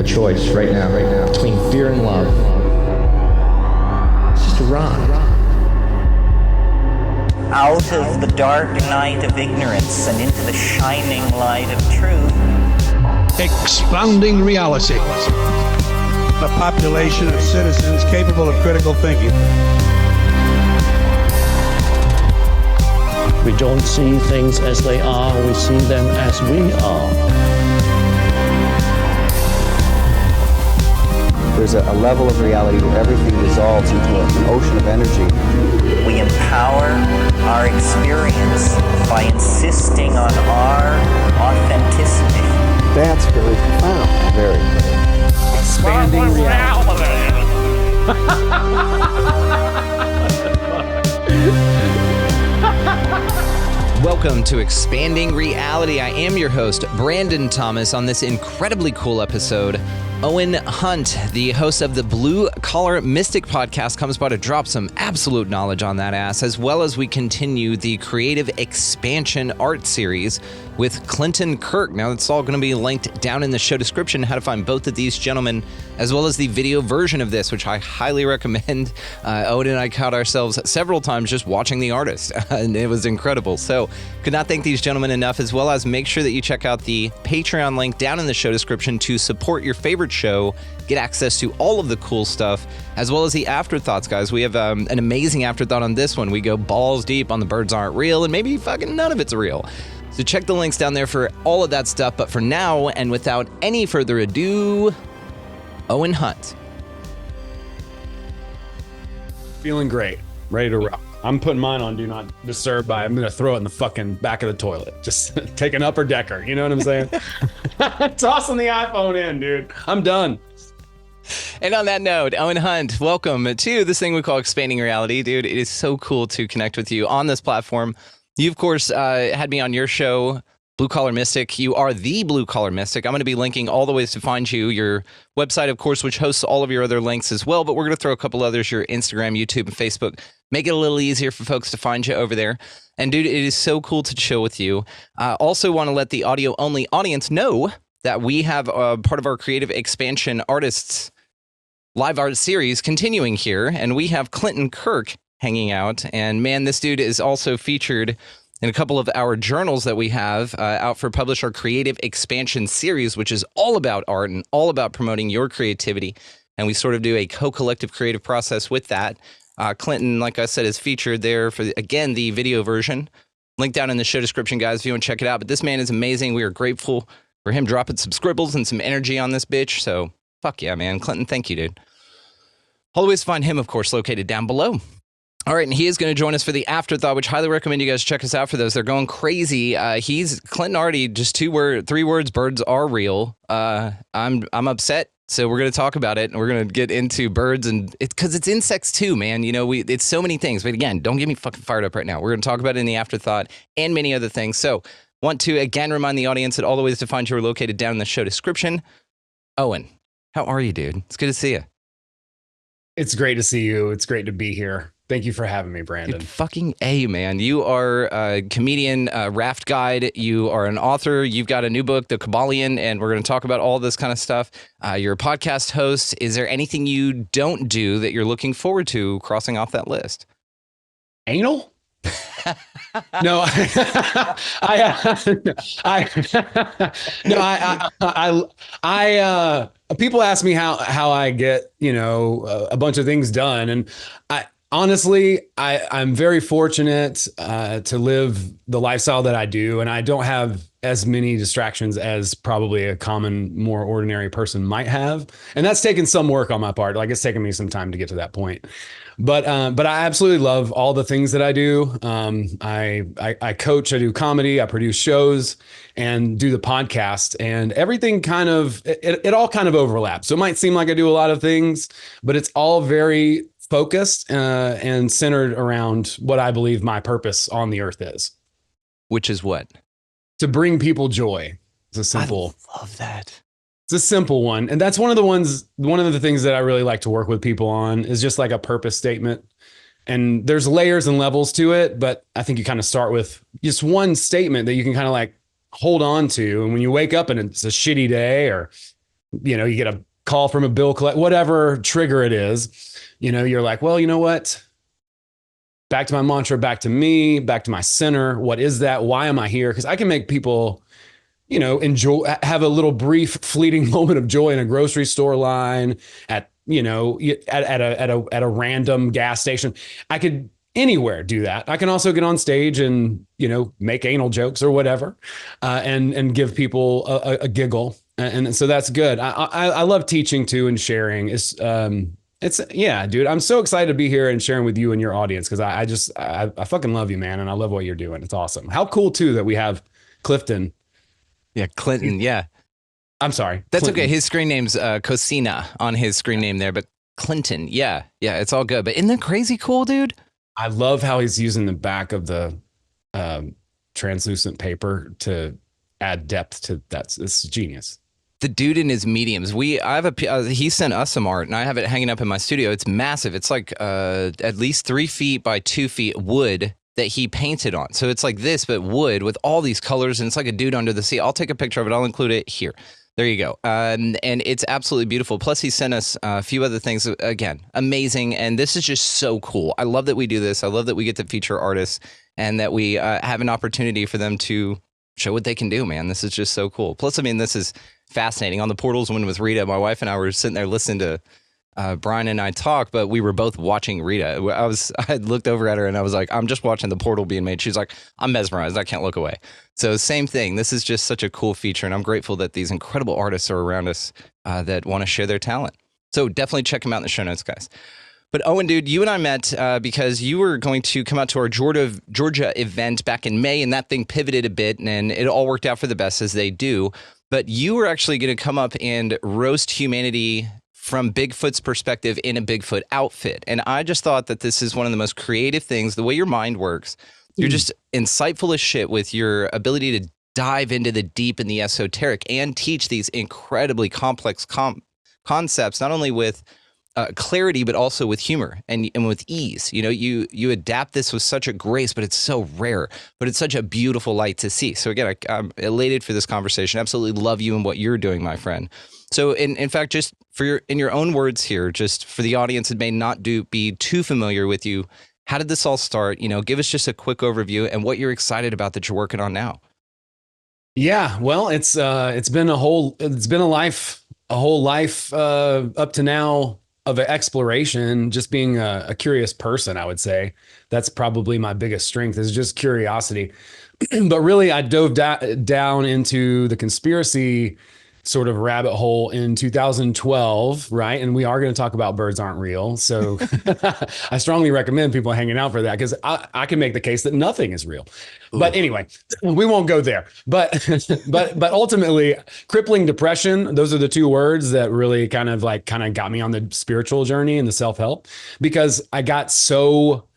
a choice right now, between fear and love. It's just a rock. Out of the dark night of ignorance and into the shining light of truth. Expounding reality. A population of citizens capable of critical thinking. We don't see things as they are, we see them as we are. There's a level of reality where everything dissolves into an ocean of energy. We empower our experience by insisting on our authenticity. That's very profound. Very. Expanding reality. Welcome to Expanding Reality. I am your host, Brandon Thomas. On this incredibly cool episode, Owen Hunt, the host of the Blue Collar Mystic podcast, comes by to drop some absolute knowledge on that ass, as well as we continue the Creative Expansion Art Series with Kirk. Now, it's all going to be linked down in the show description, how to find both of these gentlemen, as well as the video version of this, which I highly recommend. Owen and I caught ourselves several times just watching the artist, and it was incredible. So, could not thank these gentlemen enough, as well as make sure that you check out the Patreon link down in the show description to support your favorite show, get access to all of the cool stuff, as well as the afterthoughts, guys. We have an amazing afterthought on this one. We go balls deep on the birds aren't real, and maybe fucking none of it's real. So check the links down there for all of that stuff. But for now, and without any further ado, Owen Hunt. Feeling great. Ready to rock. I'm putting mine on Do Not Disturb by, I'm going to throw it in the fucking back of the toilet. Just take an upper decker. You know what I'm saying? Tossing the iPhone in, dude. I'm done. And on that note, Owen Hunt, welcome to this thing we call Expanding Reality. Dude, it is so cool to connect with you on this platform. You, of course, had me on your show, Blue Collar Mystic. You are the Blue Collar Mystic. I'm going to be linking all the ways to find you, your website, of course, which hosts all of your other links as well. But we're going to throw a couple others, your Instagram, YouTube, and Facebook. Make it a little easier for folks to find you over there. And dude, it is so cool to chill with you. Also want to let the audio-only audience know that we have part of our Creative Expansion Artists live art series continuing here. And we have Kirk hanging out. And man, this dude is also featured in a couple of our journals that we have out for publish, our Creative Expansion series, which is all about art and all about promoting your creativity. And we sort of do a co-collective creative process with that. Clinton, like I said, is featured there for, again, the video version. Link down in the show description, guys, if you want to check it out. But this man is amazing. We are grateful for him dropping some scribbles and some energy on this bitch. So, fuck yeah, man. Clinton, thank you, dude. Always find him, of course, located down below. All right, and he is going to join us for the afterthought, which highly recommend you guys check us out for those. They're going crazy. Clinton already just 3 words. Birds are real. I'm upset. So we're going to talk about it, and we're going to get into birds, and because it's insects too, man. You know, it's so many things. But again, don't get me fucking fired up right now. We're going to talk about it in the afterthought and many other things. So want to again remind the audience that all the ways to find you are located down in the show description. Owen, how are you, dude? It's good to see you. It's great to see you. It's great to be here. Thank you for having me, Brandon. Dude, fucking A, man. You are a comedian, raft guide. You are an author. You've got a new book, The Kabbalion, and we're going to talk about all this kind of stuff. You're a podcast host. Is there anything you don't do that you're looking forward to crossing off that list? Anal? No, people ask me how I get, a bunch of things done. And honestly, I'm very fortunate to live the lifestyle that I do, and I don't have as many distractions as probably a common, more ordinary person might have. And that's taken some work on my part. Like, it's taken me some time to get to that point. But I absolutely love all the things that I do. I coach, I do comedy, I produce shows, and do the podcast, and everything it all kind of overlaps. So it might seem like I do a lot of things, but it's all very focused and centered around what I believe my purpose on the earth is. Which is what? To bring people joy. It's a simple. I love that. It's a simple one. And that's one of the things that I really like to work with people on is just like a purpose statement. And there's layers and levels to it, but I think you kind of start with just one statement that you can kind of like hold on to. And when you wake up and it's a shitty day or you get a call from a bill collect, whatever trigger it is, you're like, well, you know what? Back to my mantra, back to me, back to my center. What is that? Why am I here? Because I can make people, enjoy, have a little brief, fleeting moment of joy in a grocery store line, at a random gas station. I could anywhere do that. I can also get on stage and make anal jokes or whatever, and give people a giggle, and so that's good. I love teaching too and sharing. Yeah, dude. I'm so excited to be here and sharing with you and your audience, because I fucking love you, man, and I love what you're doing. It's awesome. How cool too that we have Clifton. Yeah, Clinton. Yeah. I'm sorry. That's Clinton. okay. His screen name's Cosina on his screen name there, but Clinton. Yeah. Yeah. It's all good. But isn't that crazy cool, dude? I love how he's using the back of the translucent paper to add depth to that. It's genius. The dude in his mediums. He sent us some art, and I have it hanging up in my studio. It's massive. It's like at least 3 feet by 2 feet wood that he painted on. So it's like this, but wood with all these colors, and it's like a dude under the sea. I'll take a picture of it. I'll include it here. There you go. And it's absolutely beautiful. Plus, he sent us a few other things. Again, amazing. And this is just so cool. I love that we do this. I love that we get to feature artists, and that we have an opportunity for them to show what they can do, man. This is just so cool. Plus, I mean, this is fascinating. On the Portals one with Rita, my wife and I were sitting there listening to Brian and I talk, but we were both watching Rita. I looked over at her and I was like, I'm just watching the portal being made. She's like, I'm mesmerized. I can't look away. So same thing. This is just such a cool feature, and I'm grateful that these incredible artists are around us that want to share their talent. So definitely check them out in the show notes, guys. But Owen, dude, you and I met because you were going to come out to our Georgia event back in May, and that thing pivoted a bit, and it all worked out for the best, as they do. But you were actually going to come up and roast humanity from Bigfoot's perspective in a Bigfoot outfit. And I just thought that this is one of the most creative things, the way your mind works. You're just insightful as shit with your ability to dive into the deep and the esoteric and teach these incredibly complex concepts, not only with clarity, but also with humor and with ease. You adapt this with such a grace, but it's so rare, but it's such a beautiful light to see. So again, I'm elated for this conversation. Absolutely love you and what you're doing, my friend. So in fact, just in your own words here, just for the audience that may not be too familiar with you, how did this all start? Give us just a quick overview and what you're excited about that you're working on now. Yeah, well, it's been a whole life up to now of an exploration, just being a curious person. I would say that's probably my biggest strength, is just curiosity. But really, I dove down into the conspiracy sort of rabbit hole in 2012, right? And we are going to talk about birds aren't real. So I strongly recommend people hanging out for that, because I can make the case that nothing is real. Ooh. But anyway, we won't go there. But ultimately, crippling depression, those are the two words that really kind of got me on the spiritual journey and the self-help, because I got so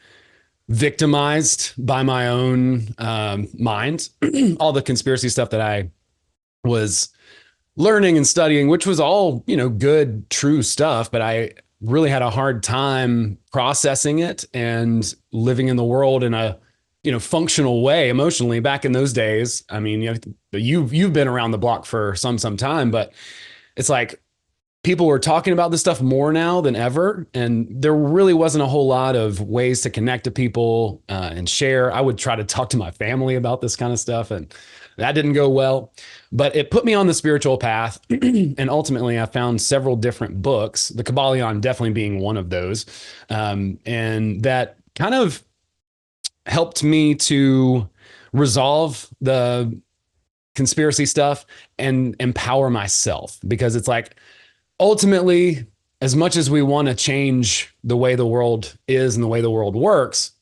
victimized by my own mind, all the conspiracy stuff that I was learning and studying, which was all, good, true stuff. But I really had a hard time processing it and living in the world in a, functional way emotionally back in those days. I mean, you've been around the block for some time, but it's like people were talking about this stuff more now than ever. And there really wasn't a whole lot of ways to connect to people and share. I would try to talk to my family about this kind of stuff, and that didn't go well, but it put me on the spiritual path. And ultimately I found several different books, the Kabbalion definitely being one of those. And that kind of helped me to resolve the conspiracy stuff and empower myself, because it's like, ultimately, as much as we want to change the way the world is and the way the world works,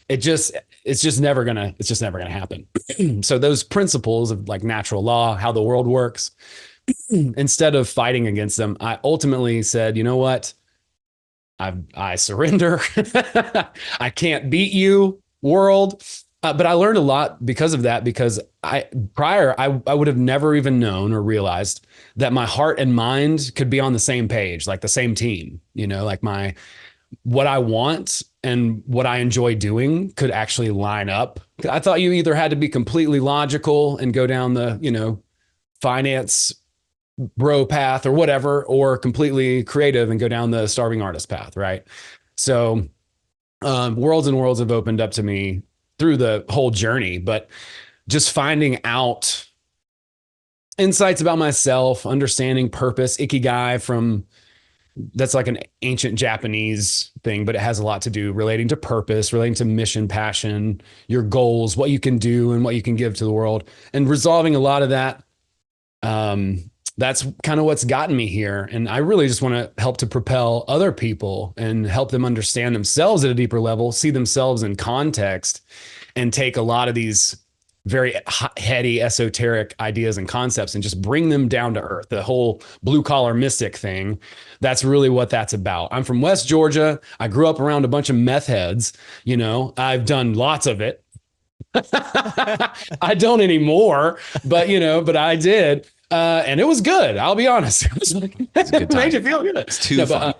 it's just never gonna happen. So those principles of like natural law, how the world works, instead of fighting against them, I ultimately said, you know what? I surrender. I can't beat you, world. But I learned a lot because of that, because I would have never even known or realized that my heart and mind could be on the same page, like the same team, like what I want and what I enjoy doing could actually line up. I thought you either had to be completely logical and go down the, finance bro path or whatever, or completely creative and go down the starving artist path, right? So worlds and worlds have opened up to me through the whole journey, but just finding out insights about myself, understanding purpose, ikigai from that's like an ancient Japanese thing, but it has a lot to do relating to purpose, relating to mission, passion, your goals, what you can do and what you can give to the world, and resolving a lot of that. That's kind of what's gotten me here. And I really just want to help to propel other people and help them understand themselves at a deeper level, see themselves in context, and take a lot of these very heady, esoteric ideas and concepts and just bring them down to earth. The whole blue collar mystic thing, that's really what that's about. I'm from West Georgia. I grew up around a bunch of meth heads. You know, I've done lots of it. I don't anymore, but but I did. And it was good. I'll be honest. It was like, it made you feel good. It's too fun.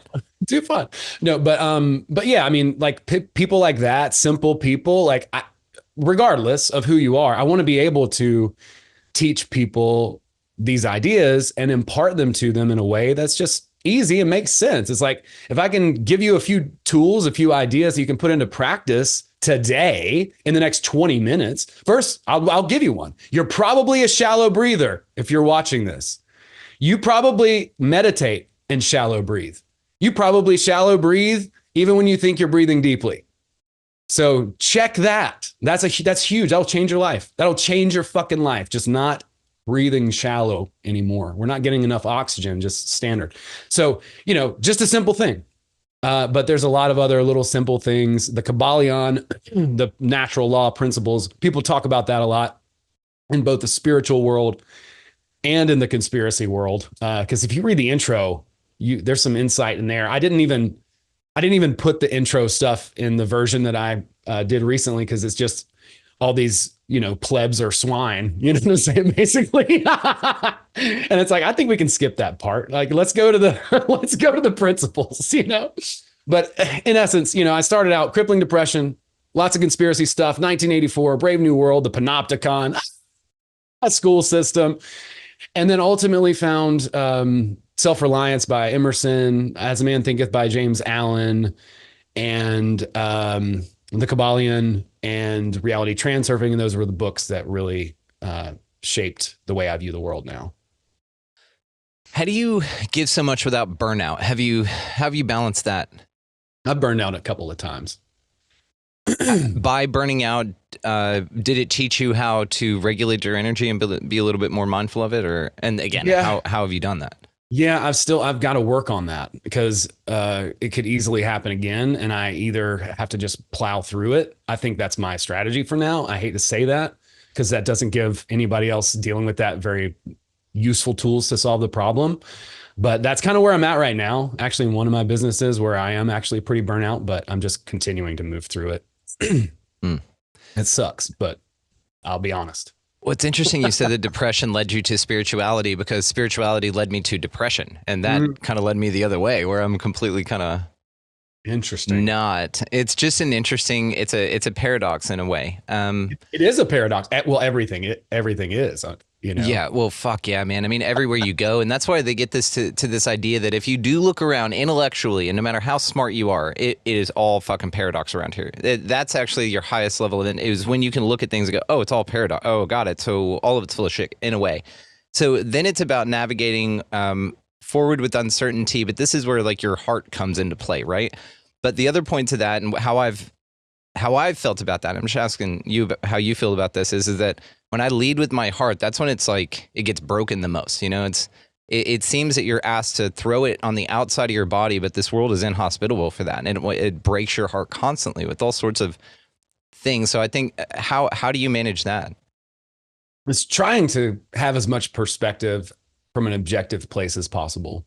Too fun. No, but yeah, I mean, like people like that, simple people, like regardless of who you are, I want to be able to teach people these ideas and impart them to them in a way that's just easy and makes sense. It's like, if I can give you a few tools, a few ideas that you can put into practice today in the next 20 minutes. First, I'll give you one. You're probably a shallow breather. If you're watching this, you probably meditate and shallow breathe. You probably shallow breathe even when you think you're breathing deeply. So check that. That's huge. That'll change your life. That'll change your fucking life. Just not breathing shallow anymore. We're not getting enough oxygen, just standard. So, just a simple thing. But there's a lot of other little simple things. The Kabbalion, the natural law principles, people talk about that a lot in both the spiritual world and in the conspiracy world. Because if you read the intro, there's some insight in there. I didn't even put the intro stuff in the version that I did recently because it's just all these, plebs or swine, you know what I'm saying, basically. And it's like, I think we can skip that part. Like, let's go to the principles, But in essence, I started out crippling depression, lots of conspiracy stuff, 1984, Brave New World, the Panopticon, a school system, and then ultimately found Self-Reliance by Emerson, As a Man Thinketh by James Allen, and The Kabbalion and Reality Transurfing. And those were the books that really shaped the way I view the world now. How do you give so much without burnout? Have you balanced that? I've burned out a couple of times. By burning out, did it teach you how to regulate your energy and be a little bit more mindful of it? And again, how have you done that? Yeah, I've got to work on that because it could easily happen again. And I either have to just plow through it. I think that's my strategy for now. I hate to say that because that doesn't give anybody else dealing with that very useful tools to solve the problem. But that's kind of where I'm at right now. Actually, in one of my businesses where I am actually pretty burnout, but I'm just continuing to move through it. It sucks, but I'll be honest. Well, it's interesting you said that depression led you to spirituality because spirituality led me to depression. And that kind of led me the other way where I'm completely kind of interesting. Not. It's just an interesting, it's a paradox in a way. It is a paradox. Well, everything is, Yeah. Well, fuck yeah, man. I mean, everywhere you go. And that's why they get this to this idea that if you do look around intellectually and no matter how smart you are, it is all fucking paradox around here. That's actually your highest level of it is when you can look at things and go, oh, it's all paradox. Oh, got it. So all of it's full of shit in a way. So then it's about navigating forward with uncertainty. But this is where like your heart comes into play, right? But the other point to that and how I've felt about that, I'm just asking you how you feel about this is that when I lead with my heart, that's when it's like it gets broken the most. It seems that you're asked to throw it on the outside of your body, but this world is inhospitable for that. And it breaks your heart constantly with all sorts of things. So I think how do you manage that? It's trying to have as much perspective from an objective place as possible.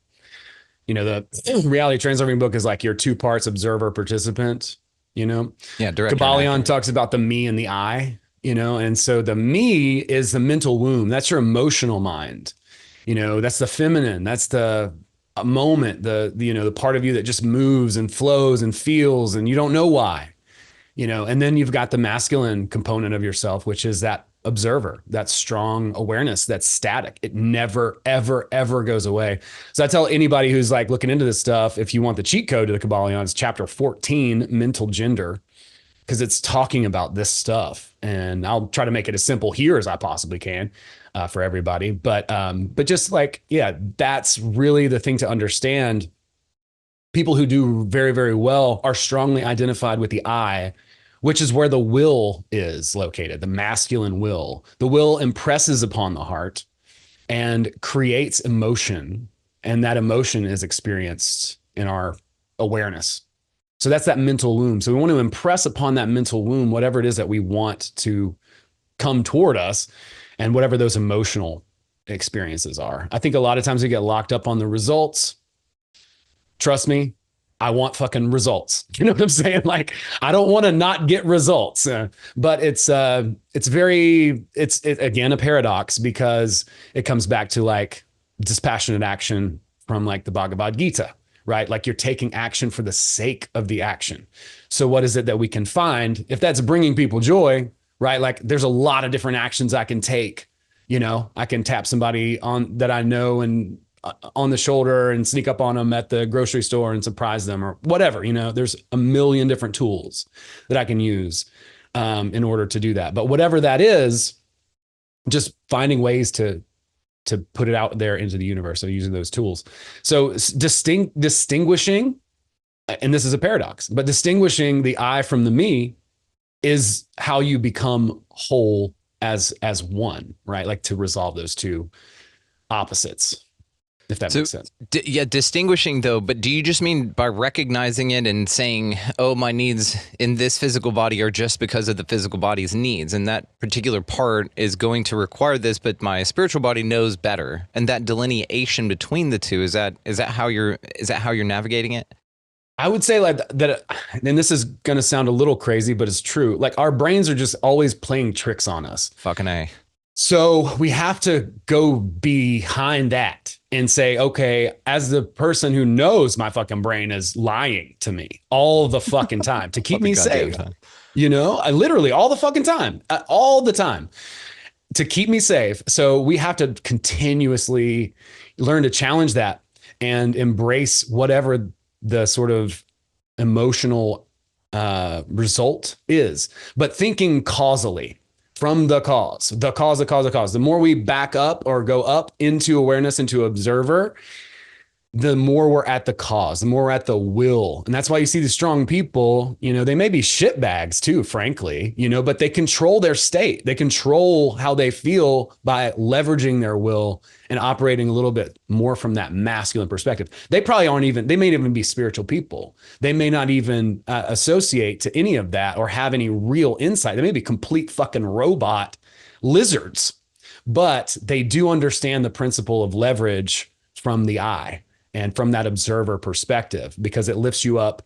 The Reality Transurfing book is like your two parts, observer, participant, Yeah, direct. Kabbalion talks about the me and the I, and so the me is the mental womb. That's your emotional mind. That's the feminine. That's the moment, the part of you that just moves and flows and feels and you don't know why, and then you've got the masculine component of yourself, which is that observer, that strong awareness that's static. It never, ever, ever goes away. So I tell anybody who's like looking into this stuff, if you want the cheat code to the Kabbalion, it's chapter 14, mental gender, because it's talking about this stuff. And I'll try to make it as simple here as I possibly can for everybody. But just like, yeah, that's really the thing to understand. People who do very, very well are strongly identified with the I, which is where the will is located, the masculine will. The will impresses upon the heart and creates emotion. And that emotion is experienced in our awareness. So that's that mental womb. So we want to impress upon that mental womb whatever it is that we want to come toward us and whatever those emotional experiences are. I think a lot of times we get locked up on the results. Trust me, I want fucking results. You know what I'm saying? Like, I don't want to not get results. But it's again a paradox, because it comes back to like dispassionate action from like the Bhagavad Gita, right? Like, you're taking action for the sake of the action. So what is it that we can find if that's bringing people joy, right? Like, there's a lot of different actions I can take. You know, I can tap somebody on that I know and on the shoulder and sneak up on them at the grocery store and surprise them or whatever. You know, there's a million different tools that I can use in order to do that. But whatever that is, just finding ways to put it out there into the universe. So using those tools. So distinguishing, and this is a paradox, but distinguishing the I from the me is how you become whole as one, right? Like, to resolve those two opposites, if that makes sense. Yeah, distinguishing though, but do you just mean by recognizing it and saying, oh, my needs in this physical body are just because of the physical body's needs, and that particular part is going to require this, but my spiritual body knows better, and that delineation between the two, is that how you're navigating it? I would say like that, and this is going to sound a little crazy, but it's true. Like, our brains are just always playing tricks on us. Fucking A. So we have to go behind that and say, okay, as the person who knows my fucking brain is lying to me all the fucking time to keep me safe, you know, I literally all the fucking time, all the time to keep me safe. So we have to continuously learn to challenge that and embrace whatever the sort of emotional result is, but thinking causally. From the cause. The more we back up or go up into awareness, into observer, the more we're at the cause, the more we're at the will. And that's why you see the strong people, you know, they may be shitbags too, frankly, you know, but they control their state. They control how they feel by leveraging their will and operating a little bit more from that masculine perspective. They probably they may even be spiritual people. They may not even associate to any of that or have any real insight. They may be complete fucking robot lizards, but they do understand the principle of leverage from the I and from that observer perspective, because it lifts you up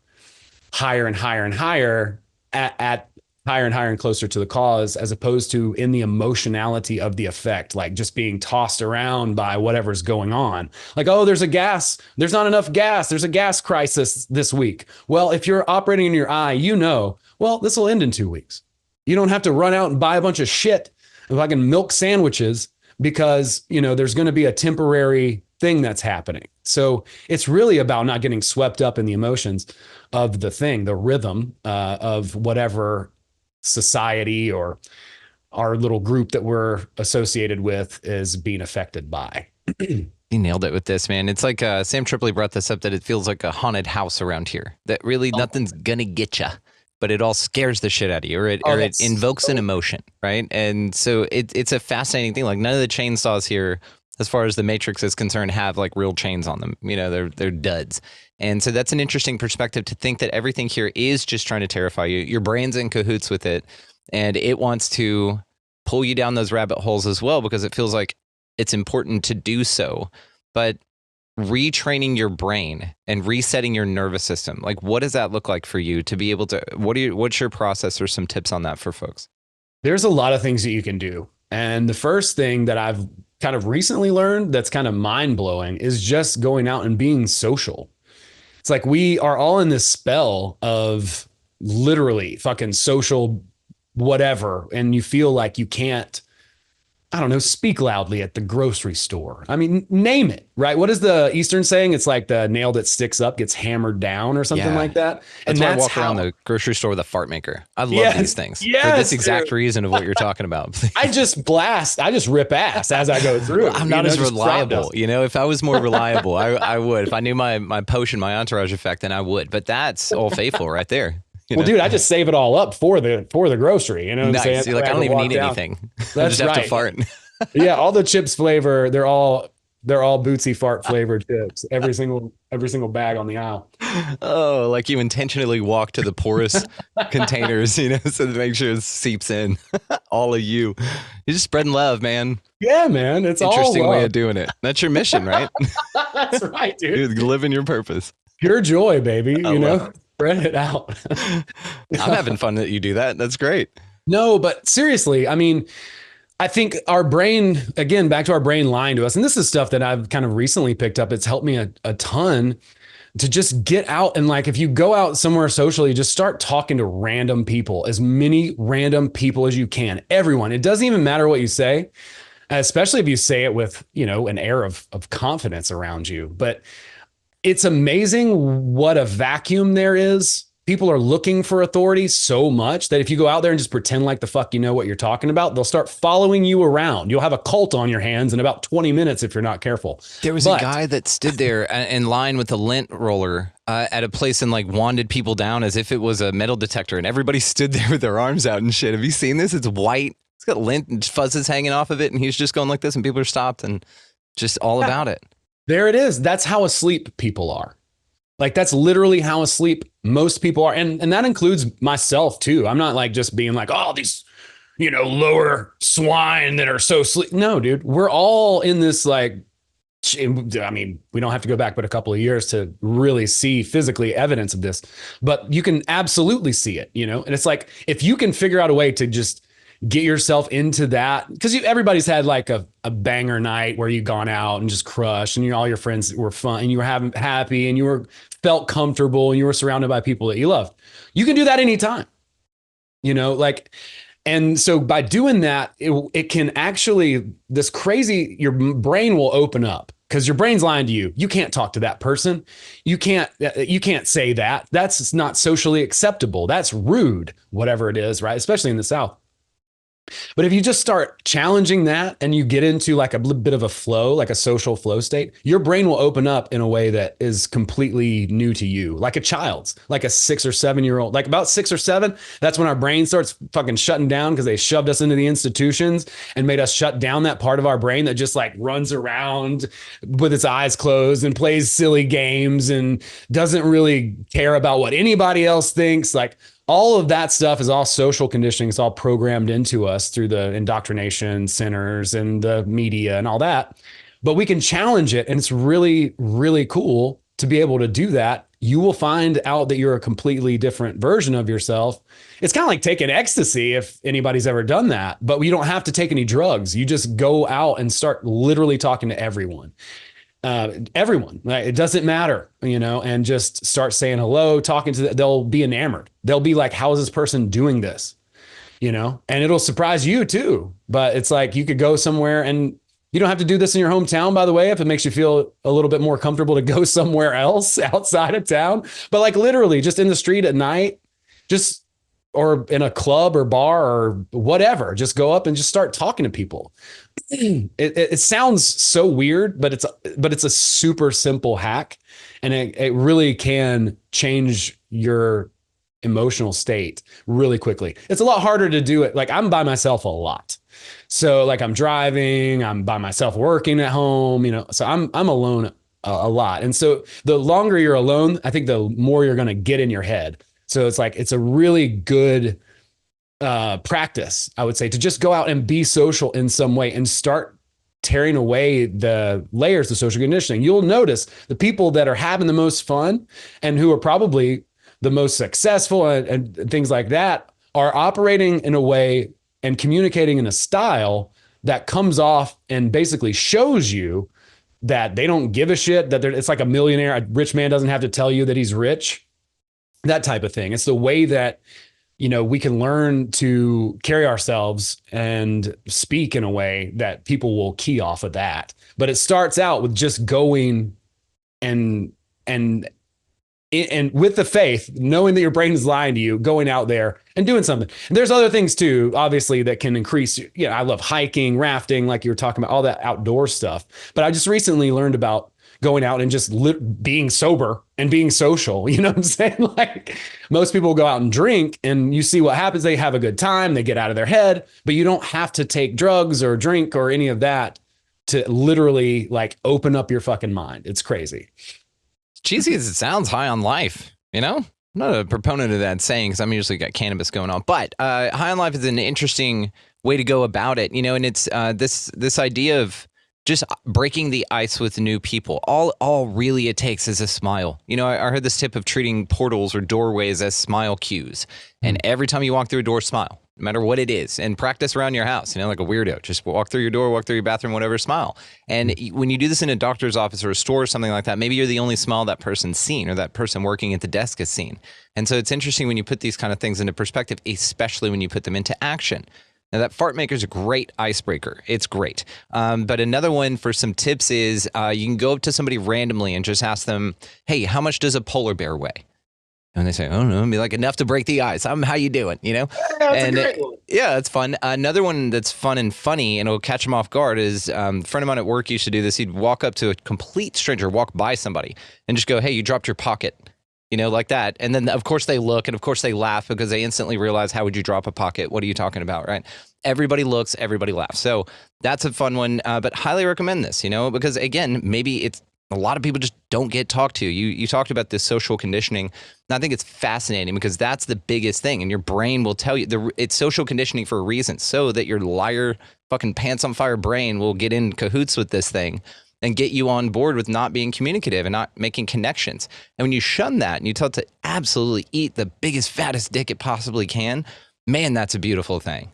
higher and higher and higher at higher and higher and closer to the cause, as opposed to in the emotionality of the effect, like just being tossed around by whatever's going on. Like, oh, there's not enough gas. There's a gas crisis this week. Well, if you're operating in your eye, you know, well, this will end in 2 weeks. You don't have to run out and buy a bunch of shit and fucking milk sandwiches because, you know, there's going to be a temporary thing that's happening. So it's really about not getting swept up in the emotions of the thing, the rhythm of whatever society or our little group that we're associated with is being affected by. You nailed it with this, man. It's like Sam Tripoli brought this up, that it feels like a haunted house around here, that really nothing's gonna get you, but it all scares the shit out of you, or it invokes an emotion, right? And so it's a fascinating thing. Like, none of the chainsaws here, as far as the Matrix is concerned, have like real chains on them. You know, they're duds. And so that's an interesting perspective, to think that everything here is just trying to terrify you. Your brain's in cahoots with it, and it wants to pull you down those rabbit holes as well, because it feels like it's important to do so. But retraining your brain and resetting your nervous system, like, what does that look like for you to be able to, what's your process, or some tips on that for folks? There's a lot of things that you can do. And the first thing that I've kind of recently learned that's kind of mind blowing is just going out and being social. It's like we are all in this spell of literally fucking social whatever. And you feel like you can't I don't know, speak loudly at the grocery store. I mean, name it, right? What is the Eastern saying? It's like the nail that sticks up gets hammered down or something like that. And that's why I walk around the grocery store with a fart maker. I love these things for this exact reason of what you're talking about. I just rip ass as I go through. I'm not as reliable. If I was more reliable, I would. If I knew my potion, my entourage effect, then I would. But that's Old Faithful right there. Well, dude, I just save it all up for the grocery. You know what I'm saying? You're like, I don't even need anything. That's I just have to fart. Yeah, all the chips flavor, they're all Bootsy fart flavored chips. Every single bag on the aisle. Oh, like you intentionally walk to the porous containers, so to make sure it seeps in. All of you. You're just spreading love, man. Yeah, man. It's interesting all way of doing it. That's your mission, right? That's right, dude. You're living your purpose. Pure joy, baby. Spread it out. I'm having fun that you do that. That's great. No, but seriously, I mean, I think our brain, again, back to our brain lying to us. And this is stuff that I've kind of recently picked up. It's helped me a ton to just get out. And like, if you go out somewhere socially, just start talking to random people, as many random people as you can. Everyone. It doesn't even matter what you say, especially if you say it with, an air of confidence around you. But it's amazing what a vacuum there is. People are looking for authority so much that if you go out there and just pretend like the fuck you know what you're talking about, they'll start following you around. You'll have a cult on your hands in about 20 minutes if you're not careful. There was a guy that stood there in line with a lint roller at a place and like wanded people down as if it was a metal detector, and everybody stood there with their arms out and shit. Have you seen this? It's white. It's got lint and fuzzes hanging off of it, and he's just going like this, and people are stopped and just all about it. There it is. That's how asleep people are. Like, that's literally how asleep most people are. And that includes myself too. I'm not like just being like, oh, these, lower swine that are so sleep. No, dude, we're all in this, like, I mean, we don't have to go back but a couple of years to really see physically evidence of this, but you can absolutely see it, and it's like, if you can figure out a way to just get yourself into that, because everybody's had like a banger night where you've gone out and just crushed, and all your friends were fun, and you were happy, and you were felt comfortable, and you were surrounded by people that you loved. You can do that anytime, and so by doing that, it can actually, your brain will open up, because your brain's lying to you. You can't talk to that person. You can't say that. That's not socially acceptable. That's rude, whatever it is, right? Especially in the South. But if you just start challenging that and you get into like a bit of a flow, like a social flow state, your brain will open up in a way that is completely new to you, like a child's, like a 6 or 7 year old, like about 6 or 7. That's when our brain starts fucking shutting down, because they shoved us into the institutions and made us shut down that part of our brain that just like runs around with its eyes closed and plays silly games and doesn't really care about what anybody else thinks. Like, all of that stuff is all social conditioning. It's all programmed into us through the indoctrination centers and the media and all that. But we can challenge it, and it's really, really cool to be able to do that. You will find out that you're a completely different version of yourself. It's kind of like taking ecstasy, if anybody's ever done that, but you don't have to take any drugs. You just go out and start literally talking to everyone. Everyone, like, it doesn't matter, and just start saying hello, talking to them. They'll be enamored. They'll be like, how is this person doing this? And it'll surprise you too. But it's like, you could go somewhere, and you don't have to do this in your hometown, by the way, if it makes you feel a little bit more comfortable to go somewhere else outside of town. But like, literally just in the street at night, or in a club or bar or whatever, just go up and just start talking to people. It sounds so weird, but it's a super simple hack, and it really can change your emotional state really quickly. It's a lot harder to do it. Like, I'm by myself a lot. So like, I'm driving, I'm by myself working at home, so I'm alone a lot. And so the longer you're alone, I think the more you're going to get in your head. So it's like, it's a really good practice, I would say, to just go out and be social in some way and start tearing away the layers of social conditioning. You'll notice the people that are having the most fun and who are probably the most successful and things like that are operating in a way and communicating in a style that comes off and basically shows you that they don't give a shit, that it's like a millionaire. A rich man doesn't have to tell you that he's rich, that type of thing. It's the way that we can learn to carry ourselves and speak in a way that people will key off of that. But it starts out with just going and with the faith, knowing that your brain is lying to you, going out there and doing something. And there's other things too, obviously, that can increase. I love hiking, rafting, like you were talking about, all that outdoor stuff. But I just recently learned about going out and just being sober and being social. You know what I'm saying? Like, most people go out and drink, and you see what happens. They have a good time, they get out of their head, but you don't have to take drugs or drink or any of that to literally like open up your fucking mind. It's crazy. Cheesy as it sounds, high on life, I'm not a proponent of that saying, because I'm usually got cannabis going on, but high on life is an interesting way to go about it, and it's this idea of just breaking the ice with new people. All really it takes is a smile. I heard this tip of treating portals or doorways as smile cues. And every time you walk through a door, smile, no matter what it is, and practice around your house, like a weirdo. Just walk through your door, walk through your bathroom, whatever, smile. And when you do this in a doctor's office or a store or something like that, maybe you're the only smile that person's seen, or that person working at the desk has seen. And so it's interesting when you put these kind of things into perspective, especially when you put them into action. Now, that fart maker is a great icebreaker. It's great. But another one for some tips is you can go up to somebody randomly and just ask them, hey, how much does a polar bear weigh? And they say, oh, no, be like, enough to break the ice. How you doing? Yeah, that's a great one. Yeah, it's fun. Another one that's fun and funny, and it'll catch them off guard, is a friend of mine at work used to do this. He'd walk up to a complete stranger, walk by somebody, and just go, hey, you dropped your pocket. Like that. And then, of course, they look, and of course they laugh, because they instantly realize, how would you drop a pocket? What are you talking about, right? Everybody looks, everybody laughs. So that's a fun one, but highly recommend this, because, again, maybe it's a lot of people just don't get talked to. You talked about this social conditioning, and I think it's fascinating, because that's the biggest thing, and your brain will tell you it's social conditioning for a reason, so that your liar, fucking pants on fire brain will get in cahoots with this thing and get you on board with not being communicative and not making connections. And when you shun that and you tell it to absolutely eat the biggest, fattest dick it possibly can, man, that's a beautiful thing.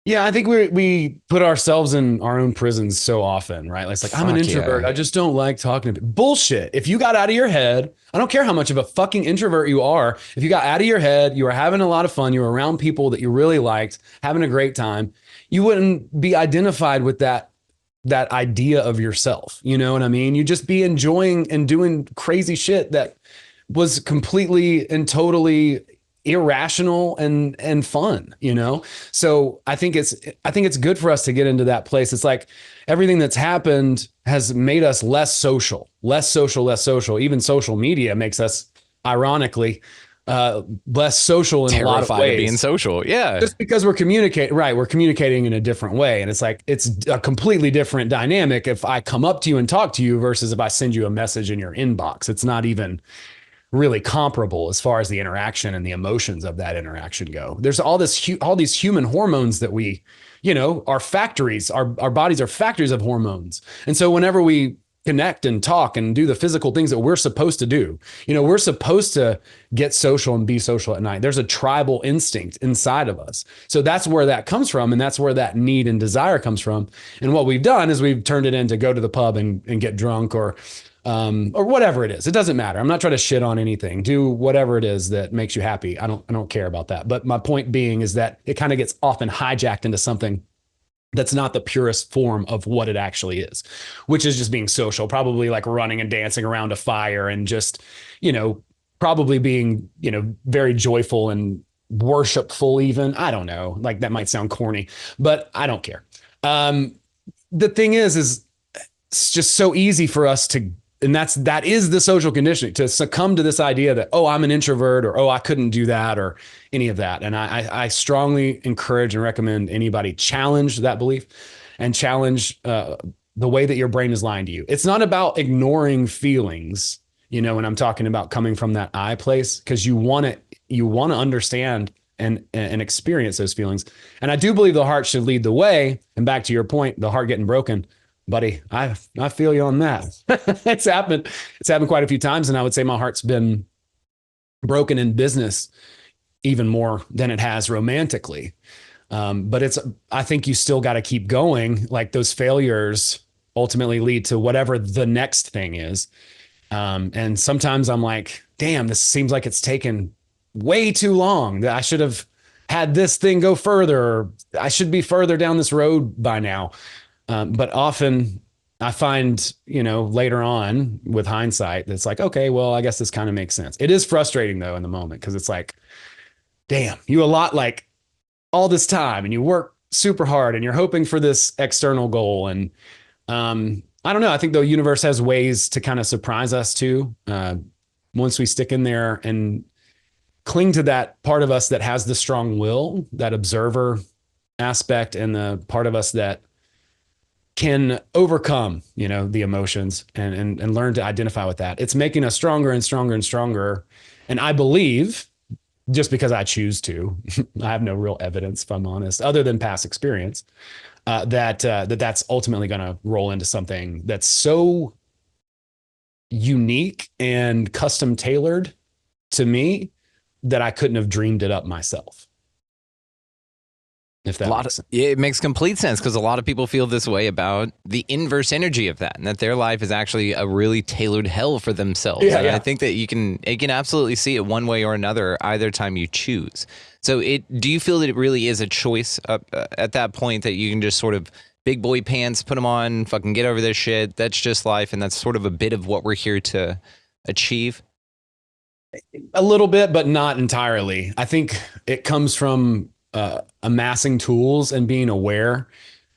Yeah, I think we put ourselves in our own prisons so often, right? It's like, I'm an introvert. Yeah. I just don't like talking to people. Bullshit. If you got out of your head, I don't care how much of a fucking introvert you are. If you got out of your head, you were having a lot of fun, you were around people that you really liked, having a great time, you wouldn't be identified with that idea of yourself. You know what I mean? You just be enjoying and doing crazy shit that was completely and totally irrational and fun, So I think it's good for us to get into that place. It's like everything that's happened has made us less social. Even social media makes us, ironically, less social in a lot of ways. Terrified of being social. Yeah. Just because we're communicating in a different way. And it's like, it's a completely different dynamic if I come up to you and talk to you versus if I send you a message in your inbox. It's not even really comparable as far as the interaction and the emotions of that interaction go. There's all these human hormones that we, are factories. Our bodies are factories of hormones. And so whenever we connect and talk and do the physical things that we're supposed to do, we're supposed to get social and be social at night. There's a tribal instinct inside of us. So that's where that comes from. And that's where that need and desire comes from. And what we've done is we've turned it into go to the pub and get drunk or whatever it is. It doesn't matter. I'm not trying to shit on anything. Do whatever it is that makes you happy. I don't care about that. But my point being is that it kind of gets often hijacked into something that's not the purest form of what it actually is, which is just being social, probably like running and dancing around a fire and just, probably being, very joyful and worshipful even. I don't know, like that might sound corny, but I don't care. The thing is it's just so easy for us to, and that is the social conditioning, to succumb to this idea that, oh, I'm an introvert, or, oh, I couldn't do that, or any of that. And I strongly encourage and recommend anybody challenge that belief and challenge the way that your brain is lying to you. It's not about ignoring feelings, when I'm talking about coming from that I place, because you want to understand and experience those feelings. And I do believe the heart should lead the way. And back to your point, the heart getting broken, buddy, I feel you on that. It's happened quite a few times. And I would say my heart's been broken in business even more than it has romantically. But I think you still got to keep going. Like those failures ultimately lead to whatever the next thing is. And sometimes I'm like, damn, this seems like it's taken way too long, that I should have had this thing go further, or I should be further down this road by now. But often I find, later on with hindsight, it's like, okay, well, I guess this kind of makes sense. It is frustrating though in the moment, because it's like, damn, you allot like all this time and you work super hard and you're hoping for this external goal. And I don't know. I think the universe has ways to kind of surprise us too. Once we stick in there and cling to that part of us that has the strong will, that observer aspect, and the part of us that can overcome, the emotions and learn to identify with that. It's making us stronger and stronger and stronger. And I believe, just because I choose to, I have no real evidence, if I'm honest, other than past experience, that's ultimately going to roll into something that's so unique and custom tailored to me that I couldn't have dreamed it up myself. If that makes sense. It makes complete sense, because a lot of people feel this way about the inverse energy of that, and that their life is actually a really tailored hell for themselves. Yeah, and yeah. I think that you can absolutely see it one way or another either time you choose. So do you feel that it really is a choice at that point, that you can just sort of big boy pants, put them on, fucking get over this shit. That's just life. And that's sort of a bit of what we're here to achieve. A little bit, but not entirely. I think it comes from amassing tools and being aware,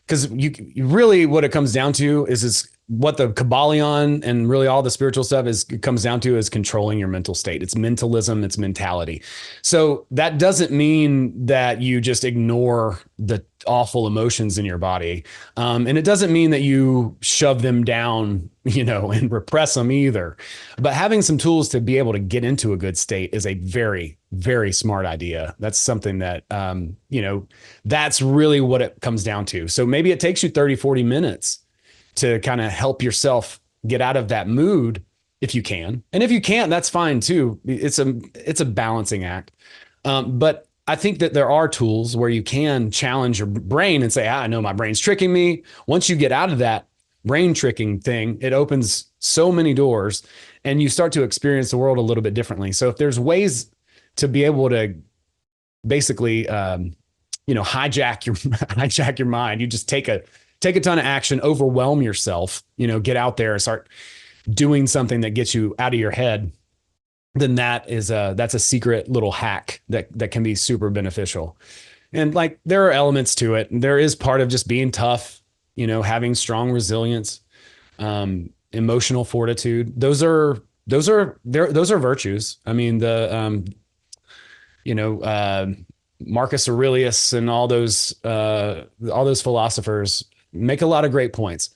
because you really, what it comes down to is what the Kabbalion and really all the spiritual stuff comes down to is controlling your mental state. It's mentalism, it's mentality. So that doesn't mean that you just ignore the awful emotions in your body. And it doesn't mean that you shove them down, and repress them either. But having some tools to be able to get into a good state is a very, very smart idea. That's something that, that's really what it comes down to. So maybe it takes you 30, 40 minutes to kind of help yourself get out of that mood, if you can. And if you can't, that's fine too. It's a balancing act. But I think that there are tools where you can challenge your brain and say, I know my brain's tricking me. Once you get out of that brain tricking thing, it opens so many doors and you start to experience the world a little bit differently. So if there's ways to be able to basically, hijack your mind, you just take a ton of action, overwhelm yourself, get out there and start doing something that gets you out of your head, then that's a secret little hack that can be super beneficial. And like, there are elements to it. There is part of just being tough, having strong resilience, emotional fortitude. Those are virtues. I mean, Marcus Aurelius and all those philosophers make a lot of great points.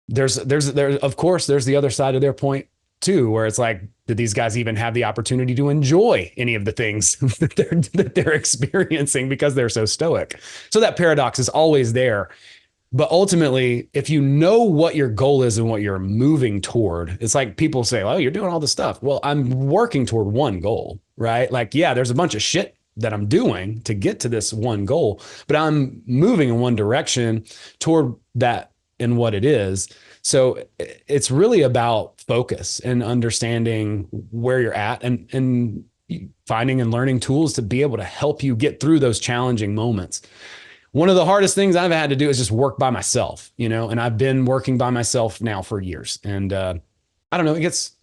There's of course there's the other side of their point too, where it's like, did these guys even have the opportunity to enjoy any of the things that they're experiencing because they're so stoic? So that paradox is always there. But ultimately, if you know what your goal is and what you're moving toward, it's like people say, oh, you're doing all this stuff. Well, I'm working toward one goal, right? Like, yeah, there's a bunch of shit that I'm doing to get to this one goal, but I'm moving in one direction toward that and what it is. So it's really about focus and understanding where you're at and finding and learning tools to be able to help you get through those challenging moments. One of the hardest things I've had to do is just work by myself, and I've been working by myself now for years. And I don't know, it gets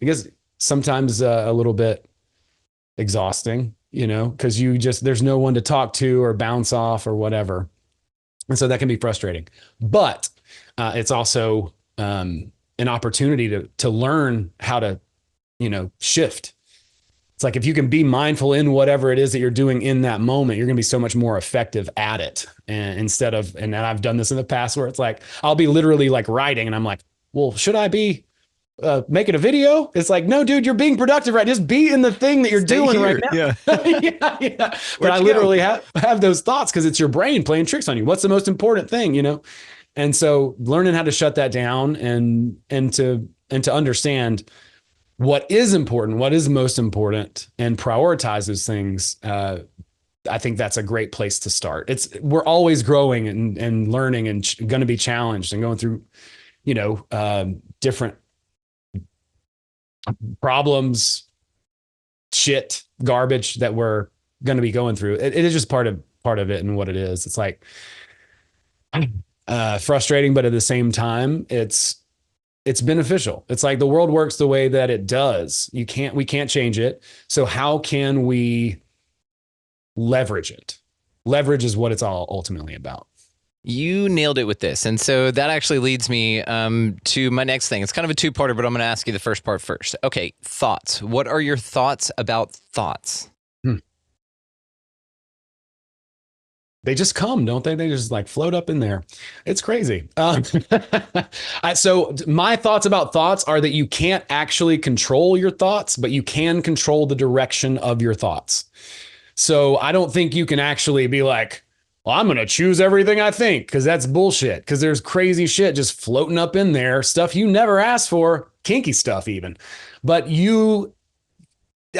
sometimes a little bit exhausting, because there's no one to talk to or bounce off or whatever. And so that can be frustrating, but it's also an opportunity to learn how to, shift. It's like, if you can be mindful in whatever it is that you're doing in that moment, you're going to be so much more effective at it. And I've done this in the past where it's like, I'll be literally like writing and I'm like, well, should I be making a video? It's like, no, dude, you're being productive, right? Just be in the thing that you're doing right now. Yeah. yeah. But I literally have those thoughts because it's your brain playing tricks on you. What's the most important thing, And so learning how to shut that down and to understand what is important, what is most important, and prioritize those things. I think that's a great place to start. We're always growing and learning and going to be challenged and going through, different problems, shit, garbage that we're going to be going through. It is just part of it and what it is. It's like frustrating, but at the same time, it's beneficial. It's like the world works the way that it does. We can't change it. So how can we leverage it? Leverage is what it's all ultimately about. You nailed it with this. And so that actually leads me to my next thing. It's kind of a two-parter, but I'm going to ask you the first part first. Okay, thoughts. What are your thoughts about thoughts? They just come, don't they? They just like float up in there. It's crazy. So my thoughts about thoughts are that you can't actually control your thoughts, but you can control the direction of your thoughts. So I don't think you can actually be like, well, I'm going to choose everything I think, because that's bullshit. Because there's crazy shit just floating up in there, stuff you never asked for, kinky stuff even. But you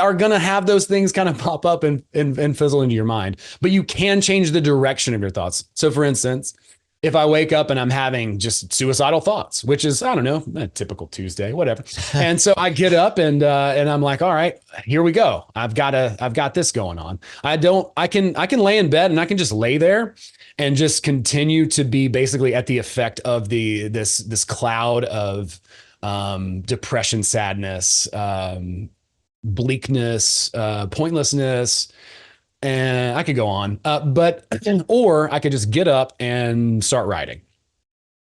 are going to have those things kind of pop up and fizzle into your mind. But you can change the direction of your thoughts. So for instance, if I wake up and I'm having just suicidal thoughts, which is, I don't know, a typical Tuesday, whatever. And so I get up and I'm like, all right, here we go. I've got this going on. I can lay in bed and I can just lay there and just continue to be basically at the effect of this cloud of depression, sadness, bleakness, pointlessness, and I could go on, or I could just get up and start writing.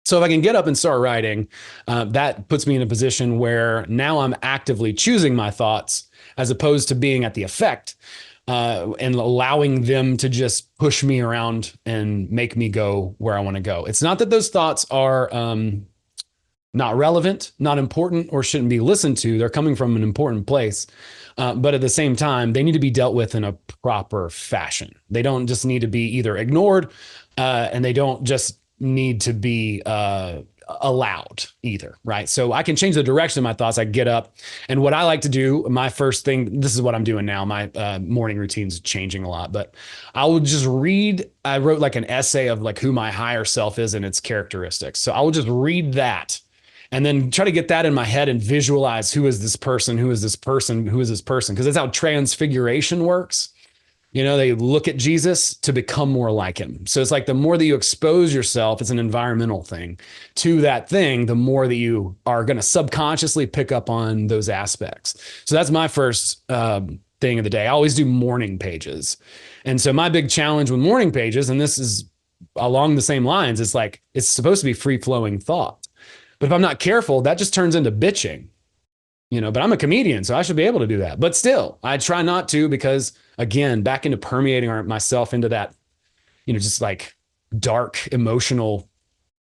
So if I can get up and start writing, that puts me in a position where now I'm actively choosing my thoughts as opposed to being at the effect and allowing them to just push me around and make me go where I want to go. It's not that those thoughts are not relevant, not important, or shouldn't be listened to. They're coming from an important place. But at the same time, they need to be dealt with in a proper fashion. They don't just need to be either ignored and they don't just need to be allowed either, right? So I can change the direction of my thoughts. I get up, and what I like to do, my first thing, this is what I'm doing now. My morning routine's changing a lot, but I will just read. I wrote like an essay of like who my higher self is and its characteristics. So I will just read that and then try to get that in my head and visualize who is this person, who is this person, who is this person, because that's how transfiguration works. You know, they look at Jesus to become more like him. So it's like the more that you expose yourself, it's an environmental thing, to that thing, the more that you are going to subconsciously pick up on those aspects. So that's my first thing of the day. I always do morning pages. And so my big challenge with morning pages, and this is along the same lines, is like it's supposed to be free-flowing thought. But if I'm not careful, that just turns into bitching. You know, but I'm a comedian, so I should be able to do that. But still, I try not to, because again, back into permeating myself into that, you know, just like dark emotional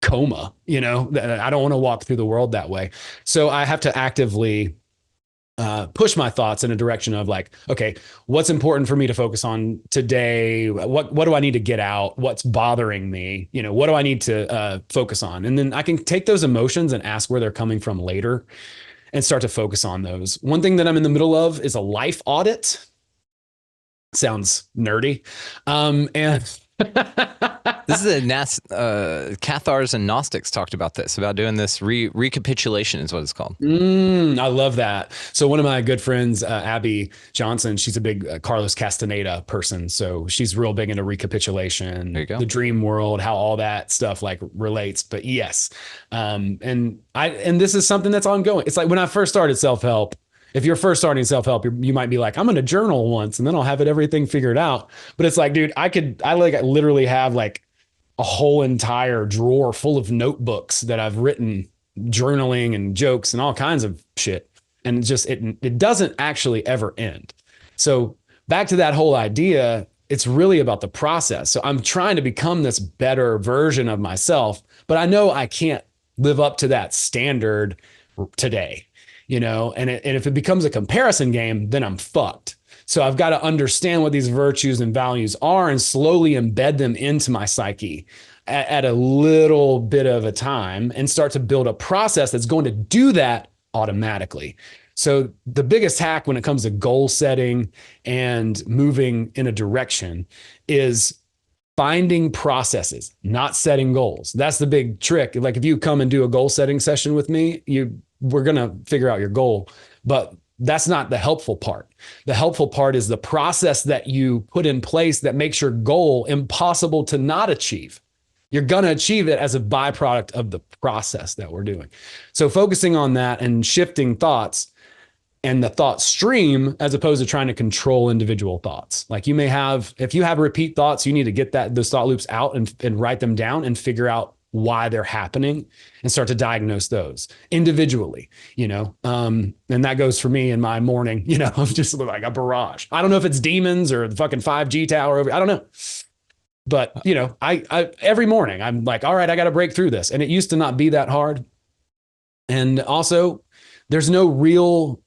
coma, you know, that I don't want to walk through the world that way. So I have to actively push my thoughts in a direction of like, okay, what's important for me to focus on today? What do I need to get out? What's bothering me? You know, what do I need to focus on? And then I can take those emotions and ask where they're coming from later and start to focus on those. One thing that I'm in the middle of is a life audit. Sounds nerdy. And this is Cathars and Gnostics talked about this, about doing this recapitulation is what it's called. I love that. So one of my good friends, Abby Johnson, she's a big Carlos Castaneda person. So she's real big into recapitulation, there you go. The dream world, how all that stuff like relates. But yes. And this is something that's ongoing. It's like when I first started self-help, if you're first starting self-help, you might be like, I'm going to journal once and then I'll have everything figured out. But it's like, dude, I literally have like a whole entire drawer full of notebooks that I've written journaling and jokes and all kinds of shit. And it doesn't actually ever end. So back to that whole idea, it's really about the process. So I'm trying to become this better version of myself, but I know I can't live up to that standard today. You know, and if it becomes a comparison game, then I'm fucked. So I've got to understand what these virtues and values are and slowly embed them into my psyche at a little bit of a time and start to build a process that's going to do that automatically. So the biggest hack when it comes to goal setting and moving in a direction is finding processes, not setting goals. That's the big trick. Like if you come and do a goal setting session with me, we're going to figure out your goal. But that's not the helpful part. The helpful part is the process that you put in place that makes your goal impossible to not achieve. You're going to achieve it as a byproduct of the process that we're doing. So focusing on that and shifting thoughts and the thought stream, as opposed to trying to control individual thoughts. Like you may have, if you have repeat thoughts, you need to get those thought loops out and write them down and figure out why they're happening and start to diagnose those individually, and that goes for me in my morning, of just like a barrage. I don't know if it's demons or the fucking 5G tower over, I don't know. But, I every morning I'm like, all right, I got to break through this. And it used to not be that hard. And also there's no real,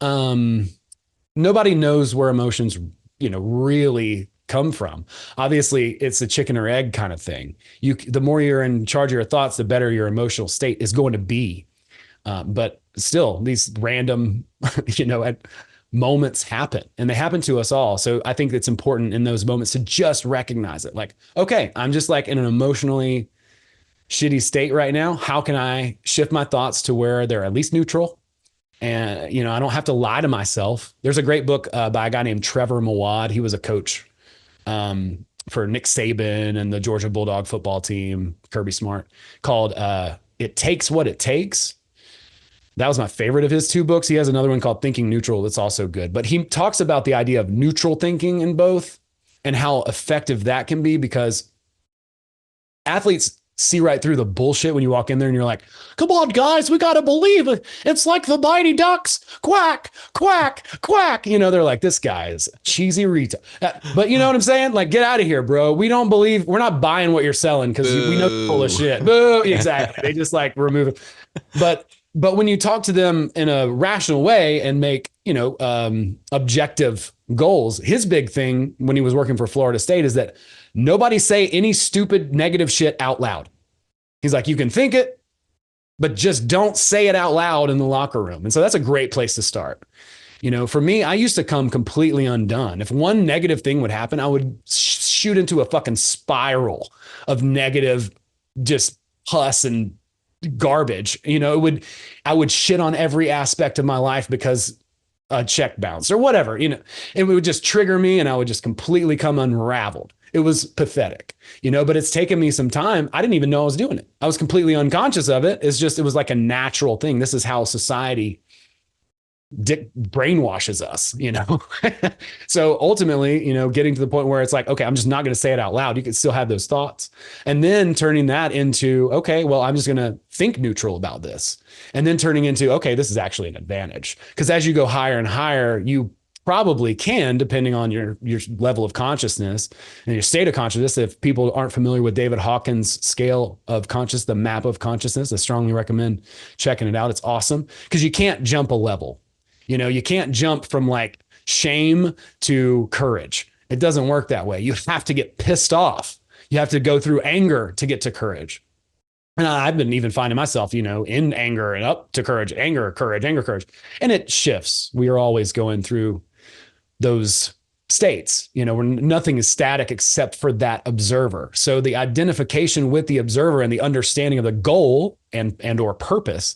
nobody knows where emotions, really come from. Obviously it's a chicken or egg kind of thing. The more you're in charge of your thoughts, the better your emotional state is going to be. But still these random, moments happen, and they happen to us all. So I think it's important in those moments to just recognize it. Like, okay, I'm just like in an emotionally shitty state right now. How can I shift my thoughts to where they're at least neutral? And, I don't have to lie to myself. There's a great book by a guy named Trevor Mawad. He was a coach for Nick Saban and the Georgia Bulldog football team, Kirby Smart, called It Takes What It Takes. That was my favorite of his 2 books. He has another one called Thinking Neutral that's also good. But he talks about the idea of neutral thinking in both and how effective that can be, because athletes see right through the bullshit when you walk in there and you're like, come on, guys, we got to believe it. It's like the Mighty Ducks. Quack, quack, quack. They're like, this guy is cheesy retard. But you know what I'm saying? Like, get out of here, bro. We don't believe, we're not buying what you're selling because we know you're full of shit. Boo. Exactly. They just like remove it. But when you talk to them in a rational way and make, objective goals, his big thing when he was working for Florida State is that nobody say any stupid negative shit out loud. He's like, you can think it, but just don't say it out loud in the locker room. And so that's a great place to start. For me, I used to come completely undone. If one negative thing would happen, I would shoot into a fucking spiral of negative, just pus and garbage. I would shit on every aspect of my life because a check bounced or whatever, it would just trigger me and I would just completely come unraveled. It was pathetic, but it's taken me some time. I didn't even know I was doing it. I was completely unconscious of it. It was like a natural thing. This is how society brainwashes us, So ultimately, getting to the point where it's like, okay, I'm just not going to say it out loud. You can still have those thoughts, and then turning that into, okay, well, I'm just going to think neutral about this, and then turning into, okay, this is actually an advantage, because as you go higher and higher, you probably can, depending on your level of consciousness and your state of consciousness. If people aren't familiar with David Hawkins' scale of consciousness, the map of consciousness, I strongly recommend checking it out. It's awesome because you can't jump a level. You can't jump from like shame to courage. It doesn't work that way. You have to get pissed off. You have to go through anger to get to courage. And I've been even finding myself, in anger and up to courage, anger, courage, anger, courage. And it shifts. We are always going through those states, where nothing is static except for that observer. So the identification with the observer and the understanding of the goal and or purpose,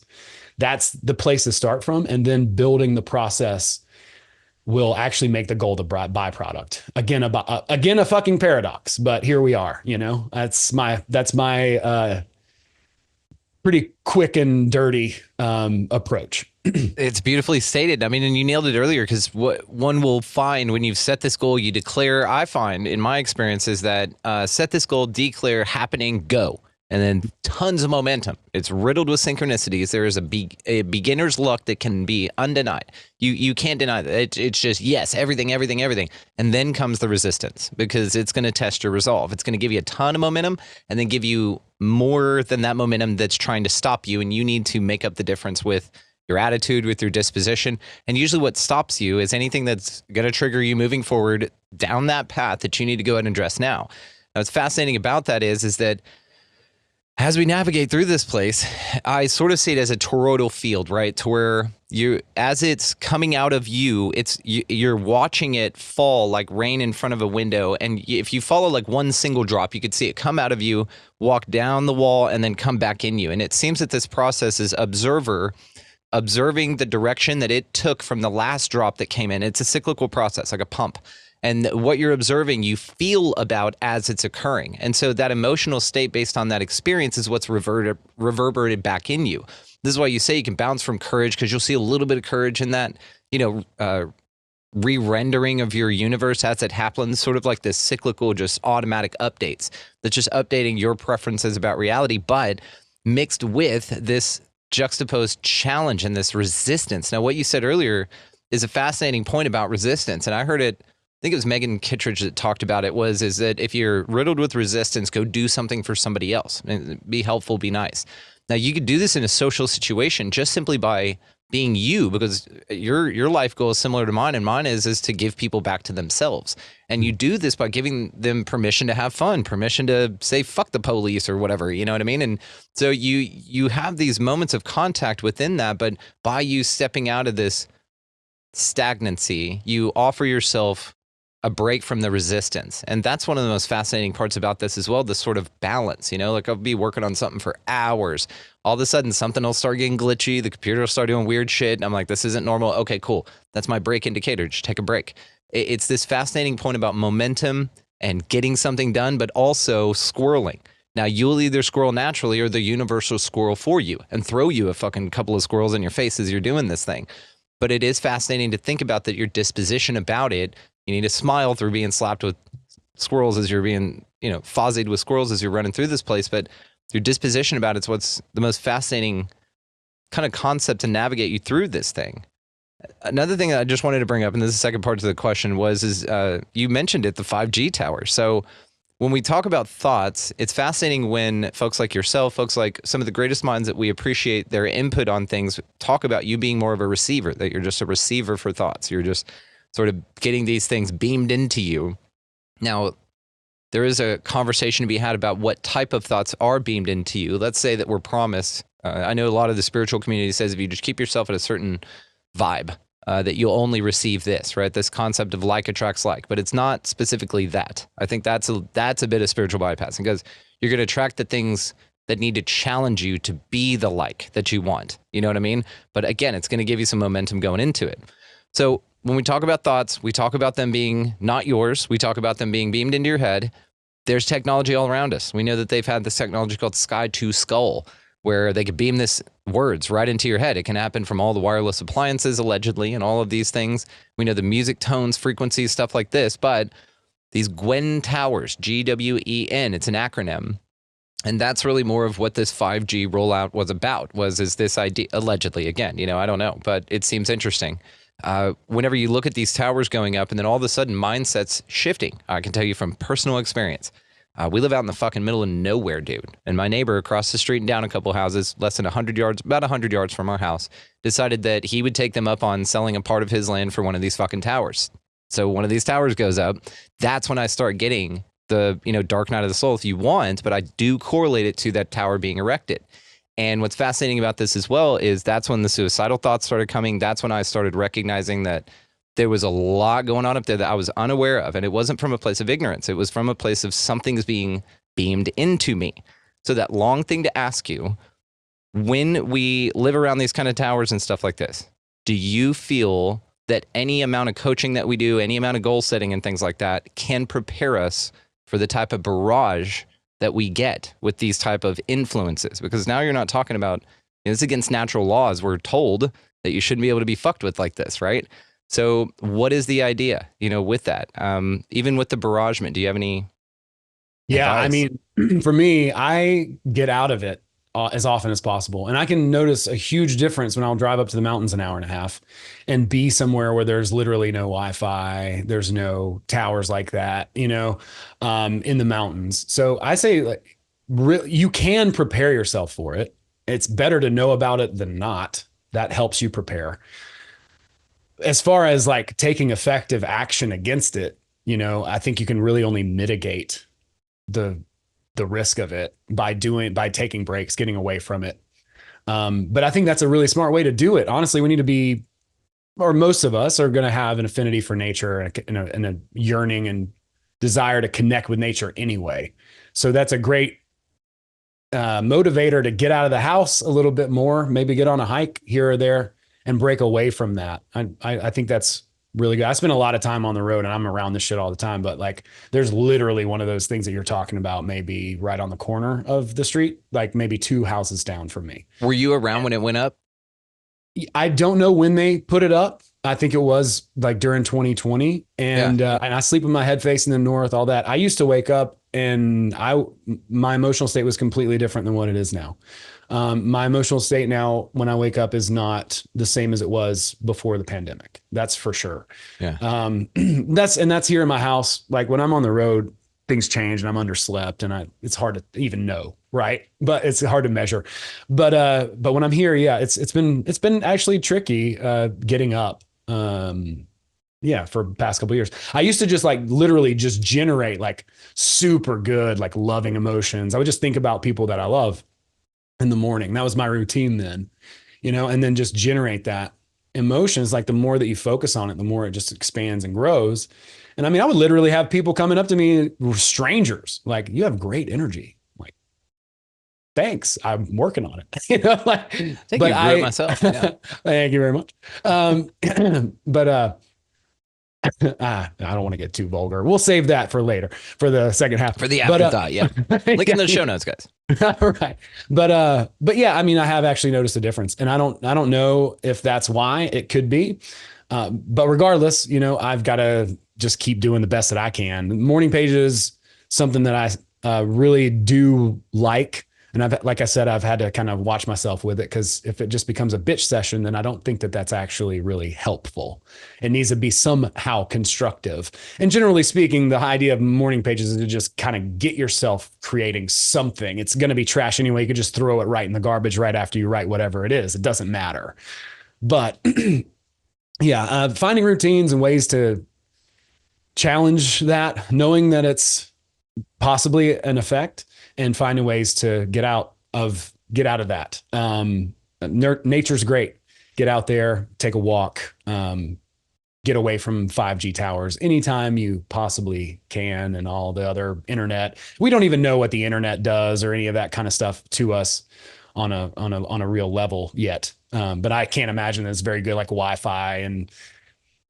that's the place to start from. And then building the process will actually make the goal the byproduct. Again, a fucking paradox, but here we are, that's my pretty quick and dirty approach. It's beautifully stated. I mean, and you nailed it earlier, because what one will find when you've set this goal, you declare, I find in my experience is that set this goal, declare, happening, go. And then tons of momentum. It's riddled with synchronicities. There is a beginner's luck that can be undenied. You can't deny that. It's just, yes, everything. And then comes the resistance, because it's going to test your resolve. It's going to give you a ton of momentum and then give you more than that momentum that's trying to stop you. And you need to make up the difference with your attitude, with your disposition. And usually what stops you is anything that's going to trigger you moving forward down that path that you need to go ahead and address now. Now, what's fascinating about that is that as we navigate through this place, I sort of see it as a toroidal field, right? To where as it's coming out of you, you're watching it fall like rain in front of a window. And if you follow like one single drop, you could see it come out of you, walk down the wall, and then come back in you. And it seems that this process is observer observing the direction that it took from the last drop that came in. It's a cyclical process, like a pump. And what you're observing, you feel about as it's occurring. And so that emotional state based on that experience is what's reverberated back in you. This is why you say you can bounce from courage, because you'll see a little bit of courage in that, re-rendering of your universe as it happens, sort of like this cyclical, just automatic updates that's just updating your preferences about reality, but mixed with this juxtaposed challenge and this resistance. Now, what you said earlier is a fascinating point about resistance. And I heard it, I think it was Megan Kittredge that talked about it, is that if you're riddled with resistance, go do something for somebody else. Be helpful, be nice. Now, you could do this in a social situation just simply by being you, because your life goal is similar to mine, and mine is to give people back to themselves. And you do this by giving them permission to have fun, permission to say fuck the police or whatever, you know what I mean? And so you have these moments of contact within that, but by you stepping out of this stagnancy, you offer yourself a break from the resistance. And that's one of the most fascinating parts about this as well, this sort of balance, like I'll be working on something for hours. All of a sudden something will start getting glitchy. The computer will start doing weird shit. And I'm like, this isn't normal. Okay, cool. That's my break indicator. Just take a break. It's this fascinating point about momentum and getting something done, but also squirreling. Now, you'll either squirrel naturally or the universe will squirrel for you and throw you a fucking couple of squirrels in your face as you're doing this thing. But it is fascinating to think about that your disposition about it. You need to smile through being slapped with squirrels as you're being, fozzied with squirrels as you're running through this place. But your disposition about it's what's the most fascinating kind of concept to navigate you through this thing. Another thing that I just wanted to bring up, and this is the second part to the question, is you mentioned it, the 5G tower. So when we talk about thoughts, it's fascinating when folks like yourself, folks like some of the greatest minds that we appreciate their input on things, talk about you being more of a receiver, that you're just a receiver for thoughts. You're just sort of getting these things beamed into you. Now, there is a conversation to be had about what type of thoughts are beamed into you. Let's say that we're promised. I know a lot of the spiritual community says if you just keep yourself at a certain vibe, that you'll only receive this, right? This concept of like attracts like, but it's not specifically that. I think that's a bit of spiritual bypassing, because you're going to attract the things that need to challenge you to be the like that you want. You know what I mean? But again, it's going to give you some momentum going into it. So when we talk about thoughts, we talk about them being not yours. We talk about them being beamed into your head. There's technology all around us. We know that they've had this technology called Sky to Skull, where they could beam this words right into your head. It can happen from all the wireless appliances, allegedly, and all of these things. We know the music tones, frequencies, stuff like this. But these Gwen towers, GWEN, it's an acronym. And that's really more of what this 5G rollout was about, is this idea, allegedly, again, I don't know, but it seems interesting. Whenever you look at these towers going up and then all of a sudden mindsets shifting, I can tell you from personal experience. We live out in the fucking middle of nowhere, dude. And my neighbor across the street and down a couple houses, less than 100 yards, about 100 yards from our house, decided that he would take them up on selling a part of his land for one of these fucking towers. So one of these towers goes up. That's when I start getting the, dark night of the soul if you want, but I do correlate it to that tower being erected. And what's fascinating about this as well is that's when the suicidal thoughts started coming. That's when I started recognizing that there was a lot going on up there that I was unaware of. And it wasn't from a place of ignorance. It was from a place of something's being beamed into me. So that long thing to ask you, when we live around these kind of towers and stuff like this, do you feel that any amount of coaching that we do, any amount of goal setting and things like that can prepare us for the type of barrage that we get with these type of influences? Because now you're not talking about, it's against natural laws. We're told that you shouldn't be able to be fucked with like this, right? So what is the idea, with that? Even with the barragement, do you have any advice? I mean, for me, I get out of it as often as possible. And I can notice a huge difference when I'll drive up to the mountains an hour and a half and be somewhere where there's literally no Wi-Fi. There's no towers like that, in the mountains. So I say you can prepare yourself for it. It's better to know about it than not. That helps you prepare. As far as taking effective action against it, I think you can really only mitigate the risk of it by taking breaks, getting away from it. But I think that's a really smart way to do it. Honestly, we need to be, or most of us are going to have an affinity for nature and a yearning and desire to connect with nature anyway. So that's a great motivator to get out of the house a little bit more, maybe get on a hike here or there and break away from that. I think that's really good. I spend a lot of time on the road and I'm around this shit all the time, but like there's literally one of those things that you're talking about, maybe right on the corner of the street, like maybe 2 houses down from me. Were you around when it went up? I don't know when they put it up. I think it was like during 2020 and I sleep with my head facing the north, all that. I used to wake up and my emotional state was completely different than what it is now. My emotional state now when I wake up is not the same as it was before the pandemic. That's for sure. Yeah. That's here in my house. Like when I'm on the road, things change and I'm underslept and it's hard to even know. Right. But it's hard to measure. But when I'm here, yeah, it's been actually tricky, getting up. For the past couple of years, I used to just like literally just generate like super good, like loving emotions. I would just think about people that I love in the morning. That was my routine then, and then just generate that emotions. Like the more that you focus on it, the more it just expands and grows. And I mean, I would literally have people coming up to me, strangers, like, you have great energy. I'm like, thanks. I'm working on it. Thank you myself. Yeah. Thank you very much. I don't want to get too vulgar. We'll save that for later, for the second half. For the afterthought, yeah. Link in the show notes, guys. Right. But yeah, I mean, I have actually noticed a difference and I don't know if that's why. It could be. But regardless, I've got to just keep doing the best that I can. Morning pages, something that I really do like. And like I said, I've had to kind of watch myself with it because if it just becomes a bitch session, then I don't think that that's actually really helpful. It needs to be somehow constructive. And generally speaking, the idea of morning pages is to just kind of get yourself creating something. It's going to be trash anyway. You could just throw it right in the garbage right after you write whatever it is. It doesn't matter. But yeah, finding routines and ways to challenge that, knowing that it's possibly an effect, and finding ways to get out of that. Nature's great. Get out there, take a walk, get away from 5G towers anytime you possibly can, and all the other internet. We don't even know what the internet does or any of that kind of stuff to us on a real level yet. But I can't imagine that it's very good, like Wi-Fi and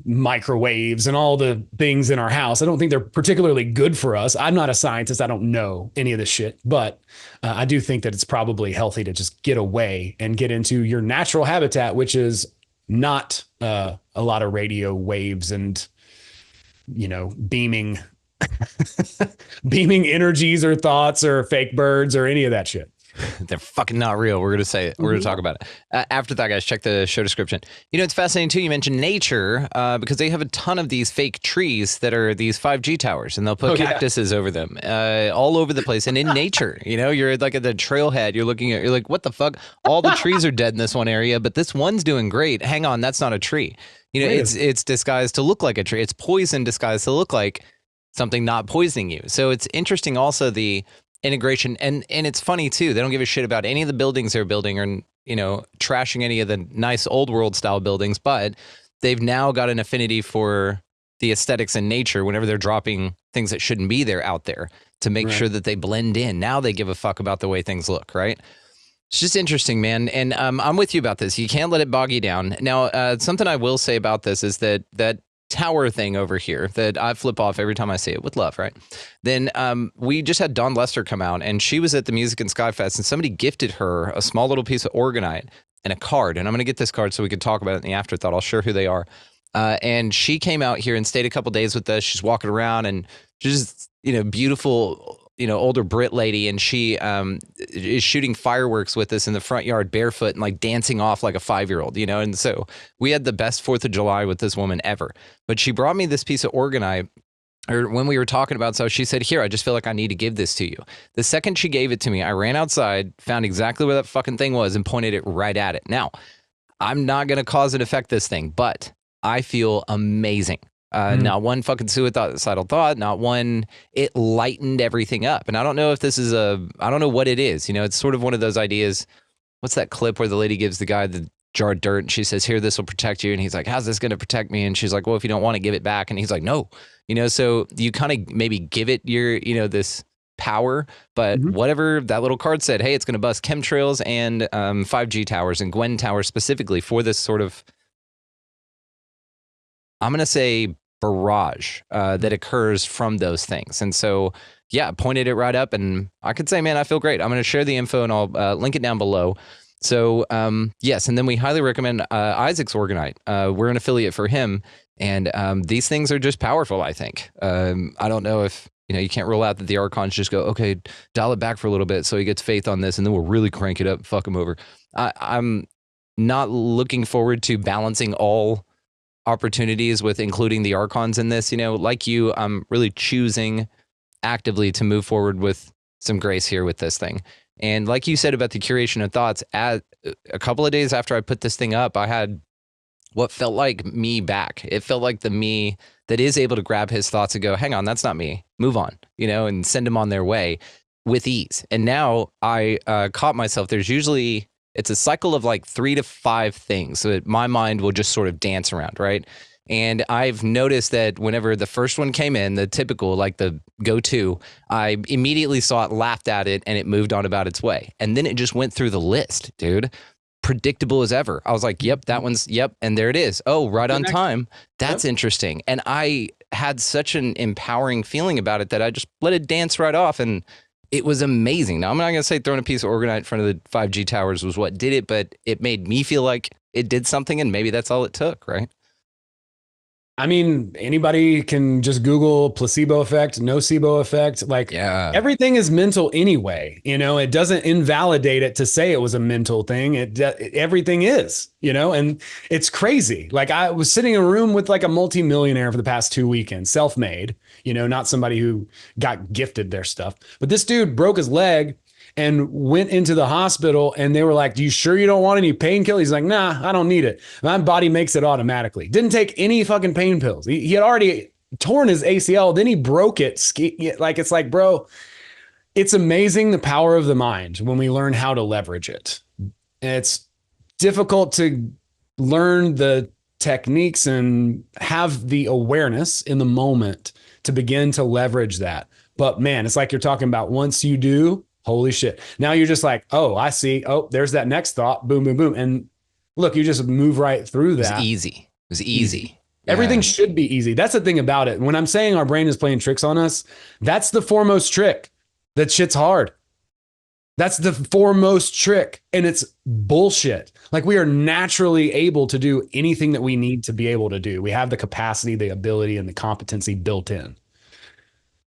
microwaves and all the things in our house. I don't think they're particularly good for us. I'm not a scientist. I don't know any of this shit, but I do think that it's probably healthy to just get away and get into your natural habitat, which is not a lot of radio waves and, beaming, beaming energies or thoughts or fake birds or any of that shit. They're fucking not real. We're going to say it. We're going to talk about it. After that, guys, check the show description. It's fascinating, too. You mentioned nature because they have a ton of these fake trees that are these 5G towers, and they'll put cactuses over them all over the place. And in nature, you're like at the trailhead. You're like, what the fuck? All the trees are dead in this one area, but this one's doing great. Hang on, that's not a tree. It's disguised to look like a tree. It's poison disguised to look like something not poisoning you. So it's interesting also the integration, and it's funny too, they don't give a shit about any of the buildings they're building or trashing any of the nice old world style buildings, but they've now got an affinity for the aesthetics in nature whenever they're dropping things that shouldn't be there out there to make sure that they blend in. Now they give a fuck about the way things look, right? It's just interesting, man. And I'm with you about this. You can't let it bog you down. Now, something I will say about this is that tower thing over here that I flip off every time I see it, with love, right? Then we just had Dawn Lester come out, and she was at the Music and Sky Fest, and somebody gifted her a small little piece of orgonite and a card. And I'm going to get this card so we could talk about it in the afterthought. I'll share who they are. And she came out here and stayed a couple days with us. She's walking around, and she's just, beautiful, older Brit lady, and she is shooting fireworks with us in the front yard barefoot and like dancing off like a 5-year-old, and so we had the best 4th of July with this woman ever. But she brought me this piece of orgonite, or when we were talking about, so she said, here, I just feel like I need to give this to you. The second she gave it to me, I ran outside, found exactly where that fucking thing was, and pointed it right at it. Now, I'm not going to cause and affect this thing, but I feel amazing. Not one fucking suicidal thought, not one. It lightened everything up. And I don't know if this is I don't know what it is. It's sort of one of those ideas. What's that clip where the lady gives the guy the jar of dirt and she says, here, this will protect you. And he's like, how's this going to protect me? And she's like, well, if you don't want to give it back. And he's like, no, so you kind of maybe give it your, this power, but whatever that little card said, hey, it's going to bust chemtrails and 5G towers and Gwen towers specifically for this sort of, I'm going to say, barrage that occurs from those things. And so, yeah, pointed it right up, and I could say, man, I feel great. I'm going to share the info, and I'll link it down below. So, yes, and then we highly recommend Isaac's Orgonite. We're an affiliate for him, and these things are just powerful, I think. I don't know if, you can't rule out that the Archons just go, okay, dial it back for a little bit so he gets faith on this, and then we'll really crank it up and fuck him over. I'm not looking forward to balancing all opportunities with including the Archons in this. Like you, I'm really choosing actively to move forward with some grace here with this thing. And like you said about the curation of thoughts, a couple of days after I put this thing up, I had what felt like me back. It felt like the me that is able to grab his thoughts and go, hang on, that's not me. Move on, and send them on their way with ease. And now I caught myself. It's a cycle of like 3 to 5 things. So that my mind will just sort of dance around, right? And I've noticed that whenever the first one came in, the typical, like the go-to, I immediately saw it, laughed at it, and it moved on about its way. And then it just went through the list, dude. Predictable as ever. I was like, yep, that one's, yep. And there it is. Oh, right on time. That's interesting. And I had such an empowering feeling about it that I just let it dance right off. And it was amazing. Now, I'm not going to say throwing a piece of Orgonite in front of the 5G towers was what did it, but it made me feel like it did something, and maybe that's all it took, right? I mean, anybody can just Google placebo effect, nocebo effect. Like, everything is mental anyway. It doesn't invalidate it to say it was a mental thing. Everything is, and it's crazy. Like, I was sitting in a room with like a multimillionaire for the past 2 weekends, self-made, not somebody who got gifted their stuff. But this dude broke his leg and went into the hospital, and they were like, "Do you sure you don't want any painkillers?" He's like, "Nah, I don't need it. My body makes it automatically." Didn't take any fucking pain pills. He had already torn his ACL, then he broke it. Like, it's like, bro, it's amazing the power of the mind when we learn how to leverage it. It's difficult to learn the techniques and have the awareness in the moment to begin to leverage that. But man, it's like you're talking about, once you do, holy shit. Now you're just like, oh, I see. Oh, there's that next thought. Boom, boom, boom. And look, you just move right through that. It was easy. Everything should be easy. That's the thing about it. When I'm saying our brain is playing tricks on us, that's the foremost trick. That shit's hard. That's the foremost trick. And it's bullshit. Like, we are naturally able to do anything that we need to be able to do. We have the capacity, the ability, and the competency built in.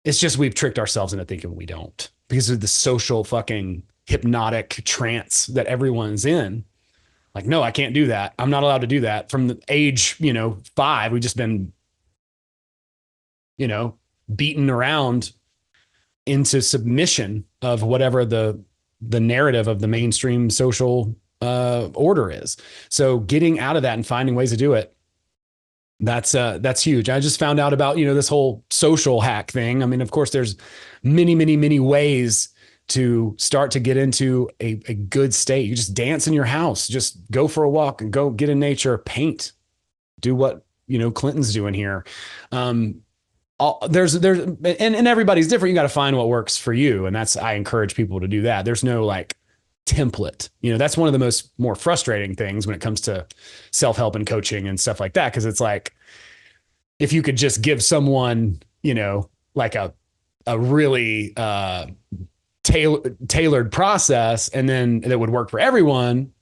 It's just we've tricked ourselves into thinking we don't, because of the social fucking hypnotic trance that everyone's in. Like, no, I can't do that. I'm not allowed to do that. From the age, 5, we've just been, beaten around into submission of whatever the narrative of the mainstream social order is. So getting out of that and finding ways to do it, that's huge. I just found out about, this whole social hack thing. I mean, of course, there's many, many, many ways to start to get into a good state. You just dance in your house, just go for a walk and go get in nature, paint, do what, Clinton's doing here. There's and everybody's different. You got to find what works for you. And I encourage people to do that. There's no like template. That's one of the more frustrating things when it comes to self-help and coaching and stuff like that. Cause it's like, if you could just give someone, like a really tailored process, and then that would work for everyone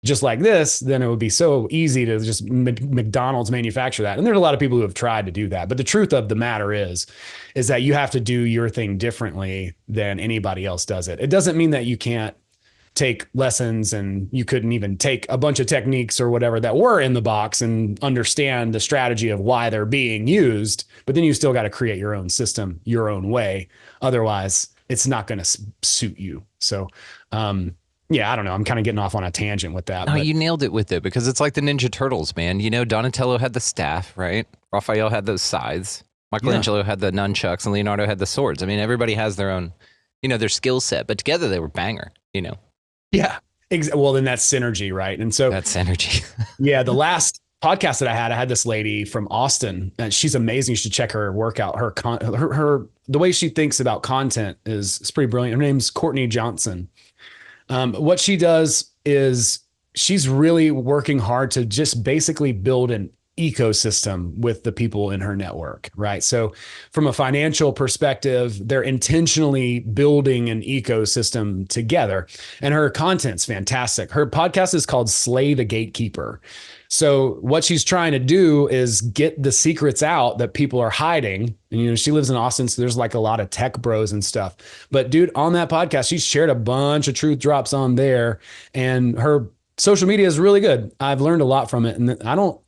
just like this, then it would be so easy to just McDonald's manufacture that. And there's a lot of people who have tried to do that. But the truth of the matter is that you have to do your thing differently than anybody else does it. It doesn't mean that you can't take lessons and you couldn't even take a bunch of techniques or whatever that were in the box and understand the strategy of why they're being used. But then you still got to create your own system, your own way. Otherwise, it's not going to suit you. So, yeah, I don't know. I'm kind of getting off on a tangent with that. No, you nailed it with it, because it's like the Ninja Turtles, man. Donatello had the staff, right? Raphael had those scythes. Michelangelo had the nunchucks, and Leonardo had the swords. I mean, everybody has their own, their skill set, but together they were banger, Yeah. Well, then that's synergy, right? And so that's synergy. Yeah, the last podcast that I had this lady from Austin, and she's amazing. You should check her workout. Her the way she thinks about content is pretty brilliant. Her name's Courtney Johnson. What she does is she's really working hard to just basically build an ecosystem with the people in her network, right? So from a financial perspective, they're intentionally building an ecosystem together, and her content's fantastic. Her podcast is called Slay the Gatekeeper. So what she's trying to do is get the secrets out that people are hiding. And, you know, she lives in Austin, so there's like a lot of tech bros and stuff. But dude, on that podcast, she shared a bunch of truth drops on there, and her social media is really good. I've learned a lot from it. And I don't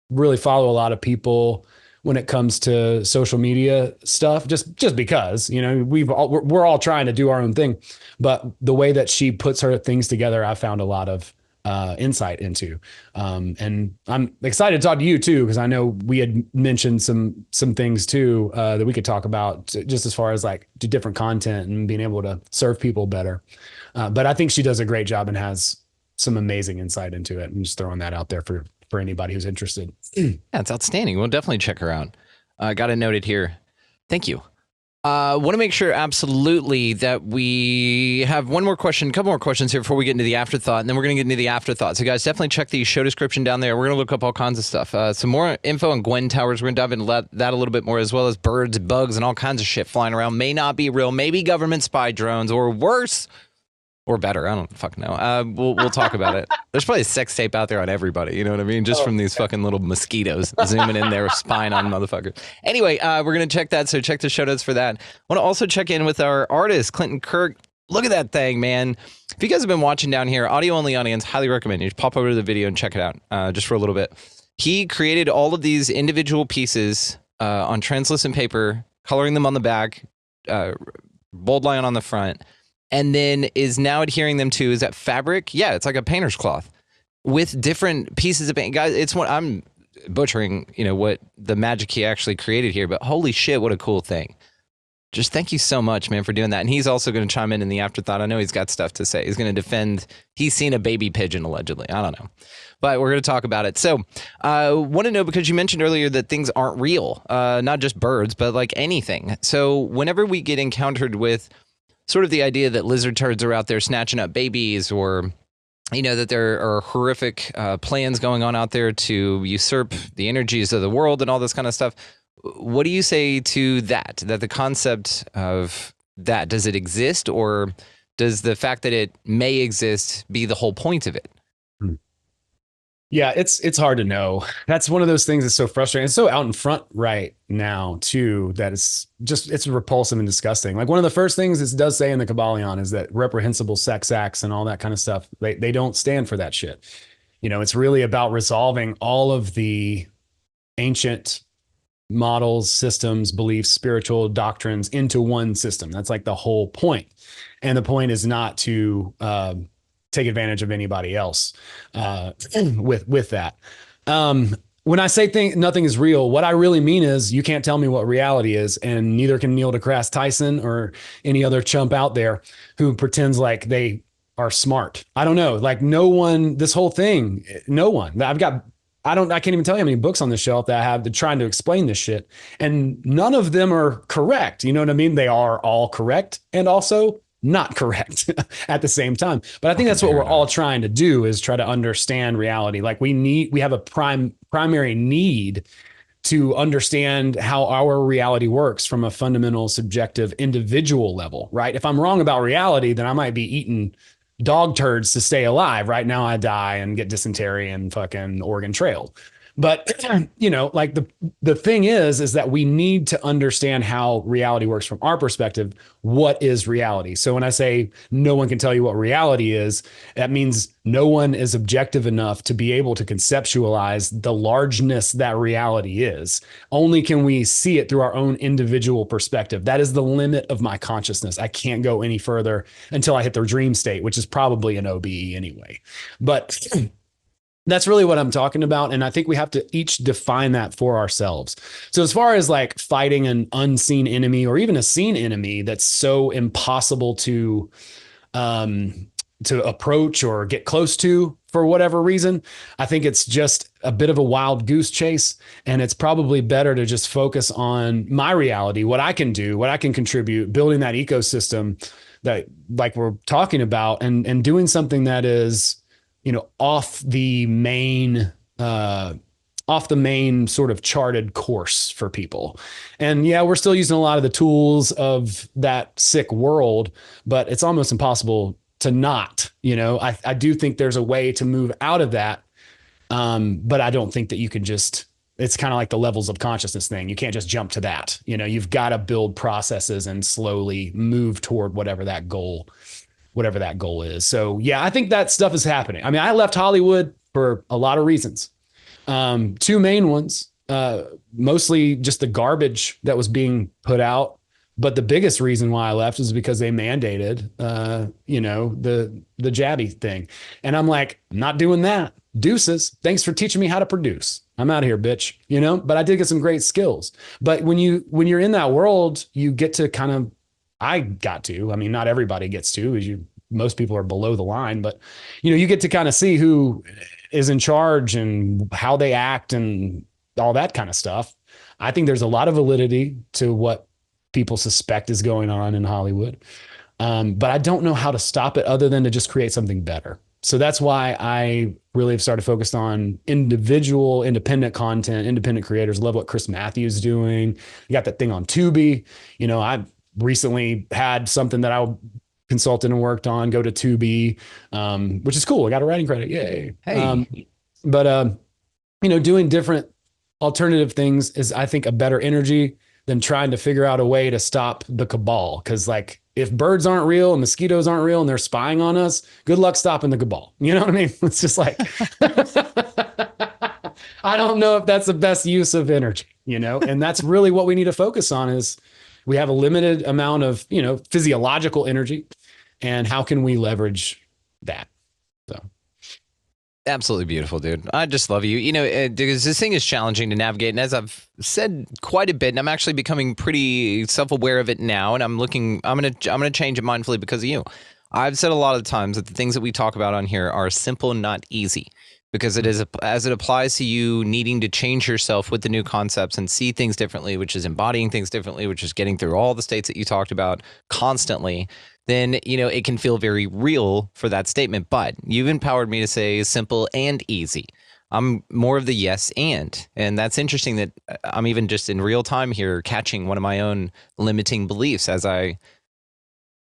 really follow a lot of people when it comes to social media stuff, just because, you know, we're all trying to do our own thing. But the way that she puts her things together, I found a lot of insight into. And I'm excited to talk to you too, because I know we had mentioned some things too that we could talk about, just as far as like do different content and being able to serve people better. But I think she does a great job and has some amazing insight into it. I'm just throwing that out there for anybody who's interested. Yeah, it's outstanding. We'll definitely check her out. Got it noted here. Thank you. Want to make sure absolutely that we have one more question, a couple more questions here before we get into the afterthought, and then we're going to get into the afterthought. So guys, definitely check the show description down there. We're going to look up all kinds of stuff. Some more info on Gwen Towers. We're going to dive into that a little bit more, as well as birds, bugs, and all kinds of shit flying around. May not be real, maybe government spy drones, or worse, or better. I don't fucking know. We'll talk about it. There's probably a sex tape out there on everybody. You know what I mean? Just from these fucking little mosquitoes zooming in there, spying on motherfuckers. Anyway, we're going to check that. So check the show notes for that. I want to also check in with our artist, Clinton Kirk. Look at that thing, man. If you guys have been watching down here, audio only audience, highly recommend you pop over to the video and check it out just for a little bit. He created all of these individual pieces on translucent paper, coloring them on the back, bold line on the front, and then is now adhering them to, is that fabric? Yeah, it's like a painter's cloth with different pieces of paint. Guys, it's what I'm butchering, you know, what the magic he actually created here, but holy shit, what a cool thing. Just thank you so much, man, for doing that. And he's also going to chime in the afterthought. I know he's got stuff to say. He's going to defend. He's seen a baby pigeon, allegedly. I don't know. But we're going to talk about it. So want to know, because you mentioned earlier that things aren't real, not just birds, but like anything. So whenever we get encountered with sort of the idea that lizard turds are out there snatching up babies, or, you know, that there are horrific plans going on out there to usurp the energies of the world and all this kind of stuff. What do you say to that? That the concept of that, does it exist, or does the fact that it may exist be the whole point of it? Yeah, it's hard to know. That's one of those things that's so frustrating. It's so out in front right now too, that it's repulsive and disgusting. Like one of the first things it does say in the Kabbalion is that reprehensible sex acts and all that kind of stuff, they don't stand for that shit. You know, it's really about resolving all of the ancient models, systems, beliefs, spiritual doctrines into one system. That's like the whole point. And the point is not to take advantage of anybody else with that. When I say nothing is real, what I really mean is you can't tell me what reality is, and neither can Neil deGrasse Tyson or any other chump out there who pretends like they are smart. I don't know. Like no one, this whole thing, no one. I can't even tell you how many books on the shelf that I have trying to explain this shit. And none of them are correct. You know what I mean? They are all correct and also not correct at the same time. But I think that's what we're all trying to do, is try to understand reality. Like we have a primary need to understand how our reality works from a fundamental, subjective, individual level, right? If I'm wrong about reality, then I might be eating dog turds to stay alive. Right now I die and get dysentery and fucking Oregon Trail. But, you know, like the thing is that we need to understand how reality works from our perspective. What is reality? So when I say no one can tell you what reality is, that means no one is objective enough to be able to conceptualize the largeness that reality is. Only can we see it through our own individual perspective. That is the limit of my consciousness. I can't go any further until I hit the dream state, which is probably an OBE anyway. But that's really what I'm talking about. And I think we have to each define that for ourselves. So as far as like fighting an unseen enemy or even a seen enemy that's so impossible to to approach or get close to for whatever reason. I think it's just a bit of a wild goose chase, and it's probably better to just focus on my reality, what I can do, what I can contribute, building that ecosystem that like we're talking about, and doing something that is, off the main sort of charted course for people. And yeah, we're still using a lot of the tools of that sick world, but it's almost impossible to not, I do think there's a way to move out of that. But I don't think that you can just, it's kind of like the levels of consciousness thing. You can't just jump to that. You've got to build processes and slowly move toward whatever that goal is. So yeah, I think that stuff is happening. I mean, I left Hollywood for a lot of reasons. Two main ones, mostly just the garbage that was being put out. But the biggest reason why I left is because they mandated, the jabby thing. And I'm like, I'm not doing that. Deuces. Thanks for teaching me how to produce. I'm out of here, bitch. But I did get some great skills. But when you're in that world, you get to not everybody gets to, most people are below the line, but you get to kind of see who is in charge and how they act and all that kind of stuff. I think there's a lot of validity to what people suspect is going on in Hollywood. But I don't know how to stop it other than to just create something better. So that's why I really have started focused on individual, independent content, independent creators. Love what Chris Matthews is doing. You got that thing on Tubi. I recently had something that I consulted and worked on go to Tubi, which is cool. I got a writing credit. Yay. Hey. Doing different alternative things is, I think, a better energy than trying to figure out a way to stop the cabal. Cause like, if birds aren't real and mosquitoes aren't real and they're spying on us, good luck stopping the cabal. You know what I mean? It's just like, I don't know if that's the best use of energy, and that's really what we need to focus on is we have a limited amount of, physiological energy, and how can we leverage that? So. Absolutely beautiful, dude. I just love you. Because this thing is challenging to navigate. And as I've said quite a bit, and I'm actually becoming pretty self-aware of it now, and I'm going to change it mindfully because of you. I've said a lot of times that the things that we talk about on here are simple, not easy, because it is, as it applies to you needing to change yourself with the new concepts and see things differently, which is embodying things differently, which is getting through all the states that you talked about constantly, then, it can feel very real for that statement. But you've empowered me to say simple and easy. I'm more of the yes and that's interesting that I'm even just in real time here catching one of my own limiting beliefs as I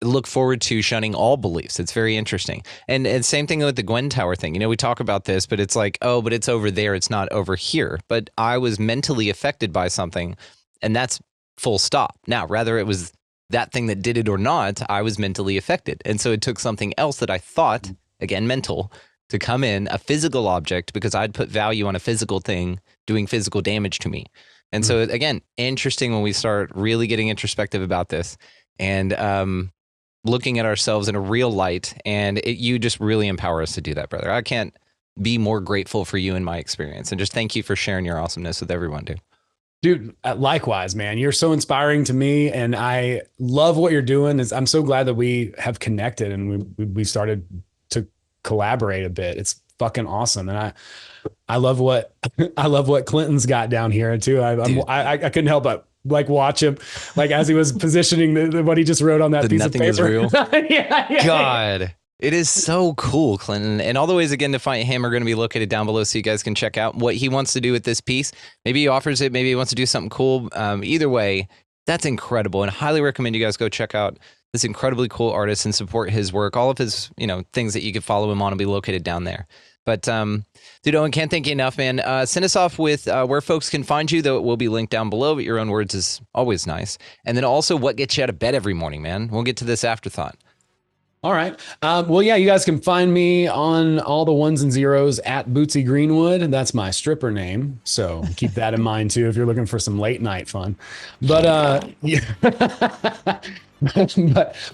look forward to shunning all beliefs. It's very interesting. And same thing with the Gwen Tower thing. We talk about this, but it's like, oh, but it's over there. It's not over here. But I was mentally affected by something, and that's full stop. Now, whether it was that thing that did it or not, I was mentally affected. And so it took something else that I thought, again, mental, to come in, a physical object, because I'd put value on a physical thing doing physical damage to me. And so again, interesting when we start really getting introspective about this and looking at ourselves in a real light. And you just really empower us to do that, brother. I can't be more grateful for you in my experience. And just thank you for sharing your awesomeness with everyone, dude. Dude, likewise, man. You're so inspiring to me, and I love what you're doing. I'm so glad that we have connected and we started to collaborate a bit. It's fucking awesome, and I love what Clinton's got down here too. I couldn't help but like watch him, like as he was positioning what he just wrote on that piece of paper. Nothing is real. yeah. God. It is so cool, Clinton. And all the ways, again, to find him are going to be located down below so you guys can check out what he wants to do with this piece. Maybe he offers it. Maybe he wants to do something cool. Either way, that's incredible. And I highly recommend you guys go check out this incredibly cool artist and support his work. All of his, things that you can follow him on will be located down there. But, dude, Owen, can't thank you enough, man. Send us off with where folks can find you, though it will be linked down below, but your own words is always nice. And then also what gets you out of bed every morning, man. We'll get to this afterthought. All right. Well, yeah, you guys can find me on all the ones and zeros at Bootsy Greenwood. That's my stripper name. So keep that in mind too, if you're looking for some late night fun. But, yeah. but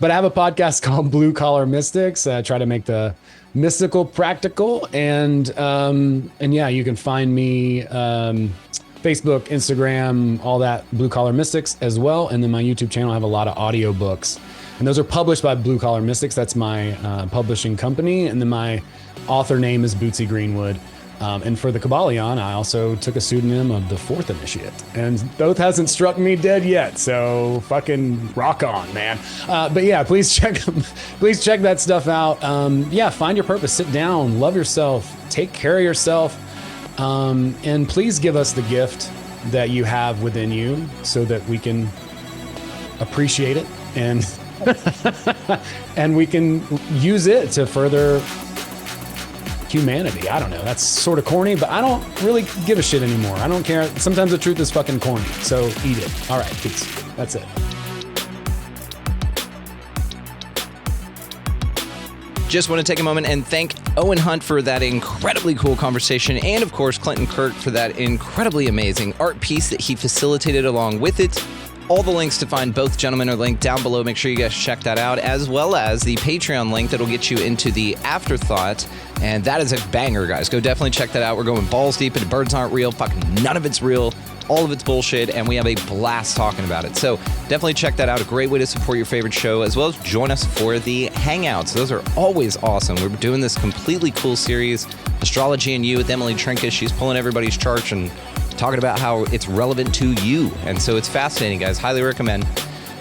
I have a podcast called Blue Collar Mystics. I try to make the mystical practical. And yeah, you can find me, Facebook, Instagram, all that, Blue Collar Mystics as well. And then my YouTube channel, I have a lot of audiobooks And those are published by Blue Collar Mystics. That's my publishing company. And then my author name is Bootsy Greenwood. And for the Kabbalion, I also took a pseudonym of the Fourth Initiate. And both hasn't struck me dead yet. So fucking rock on, man. But yeah, please check that stuff out. Yeah, find your purpose, sit down, love yourself, take care of yourself. And please give us the gift that you have within you so that we can appreciate it and and we can use it to further humanity. I don't know. That's sort of corny, but I don't really give a shit anymore. I don't care. Sometimes the truth is fucking corny. So eat it. All right, peace. That's it. Just want to take a moment and thank Owen Hunt for that incredibly cool conversation, and of course Clinton Kirk for that incredibly amazing art piece that he facilitated along with it. All the links to find both gentlemen are linked down below. Make sure you guys check that out, as well as the Patreon link that'll get you into the afterthought. And that is a banger, guys. Go definitely check that out. We're going balls deep into birds aren't real. Fucking none of it's real. All of it's bullshit, and we have a blast talking about it. So definitely check that out. A great way to support your favorite show, as well as join us for the Hangouts. Those are always awesome. We're doing this completely cool series, Astrology and You, with Emily Trinkus. She's pulling everybody's charts and talking about how it's relevant to you. And so it's fascinating, guys. Highly recommend.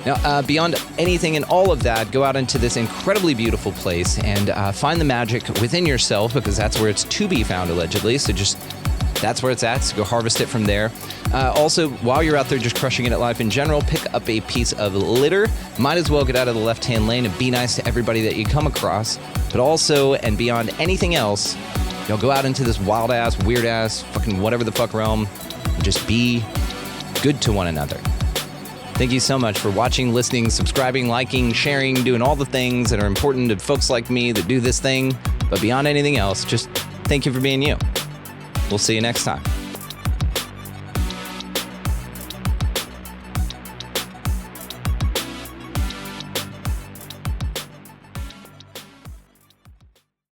Now, beyond anything and all of that, go out into this incredibly beautiful place and find the magic within yourself, because that's where it's to be found, allegedly. So just, that's where it's at. So go harvest it from there. Also, while you're out there just crushing it at life in general, pick up a piece of litter. Might as well get out of the left-hand lane and be nice to everybody that you come across. But also, and beyond anything else, you'll go out into this wild-ass, weird-ass, fucking whatever the fuck realm, and just be good to one another. Thank you so much for watching, listening, subscribing, liking, sharing, doing all the things that are important to folks like me that do this thing. But beyond anything else, just thank you for being you. We'll see you next time.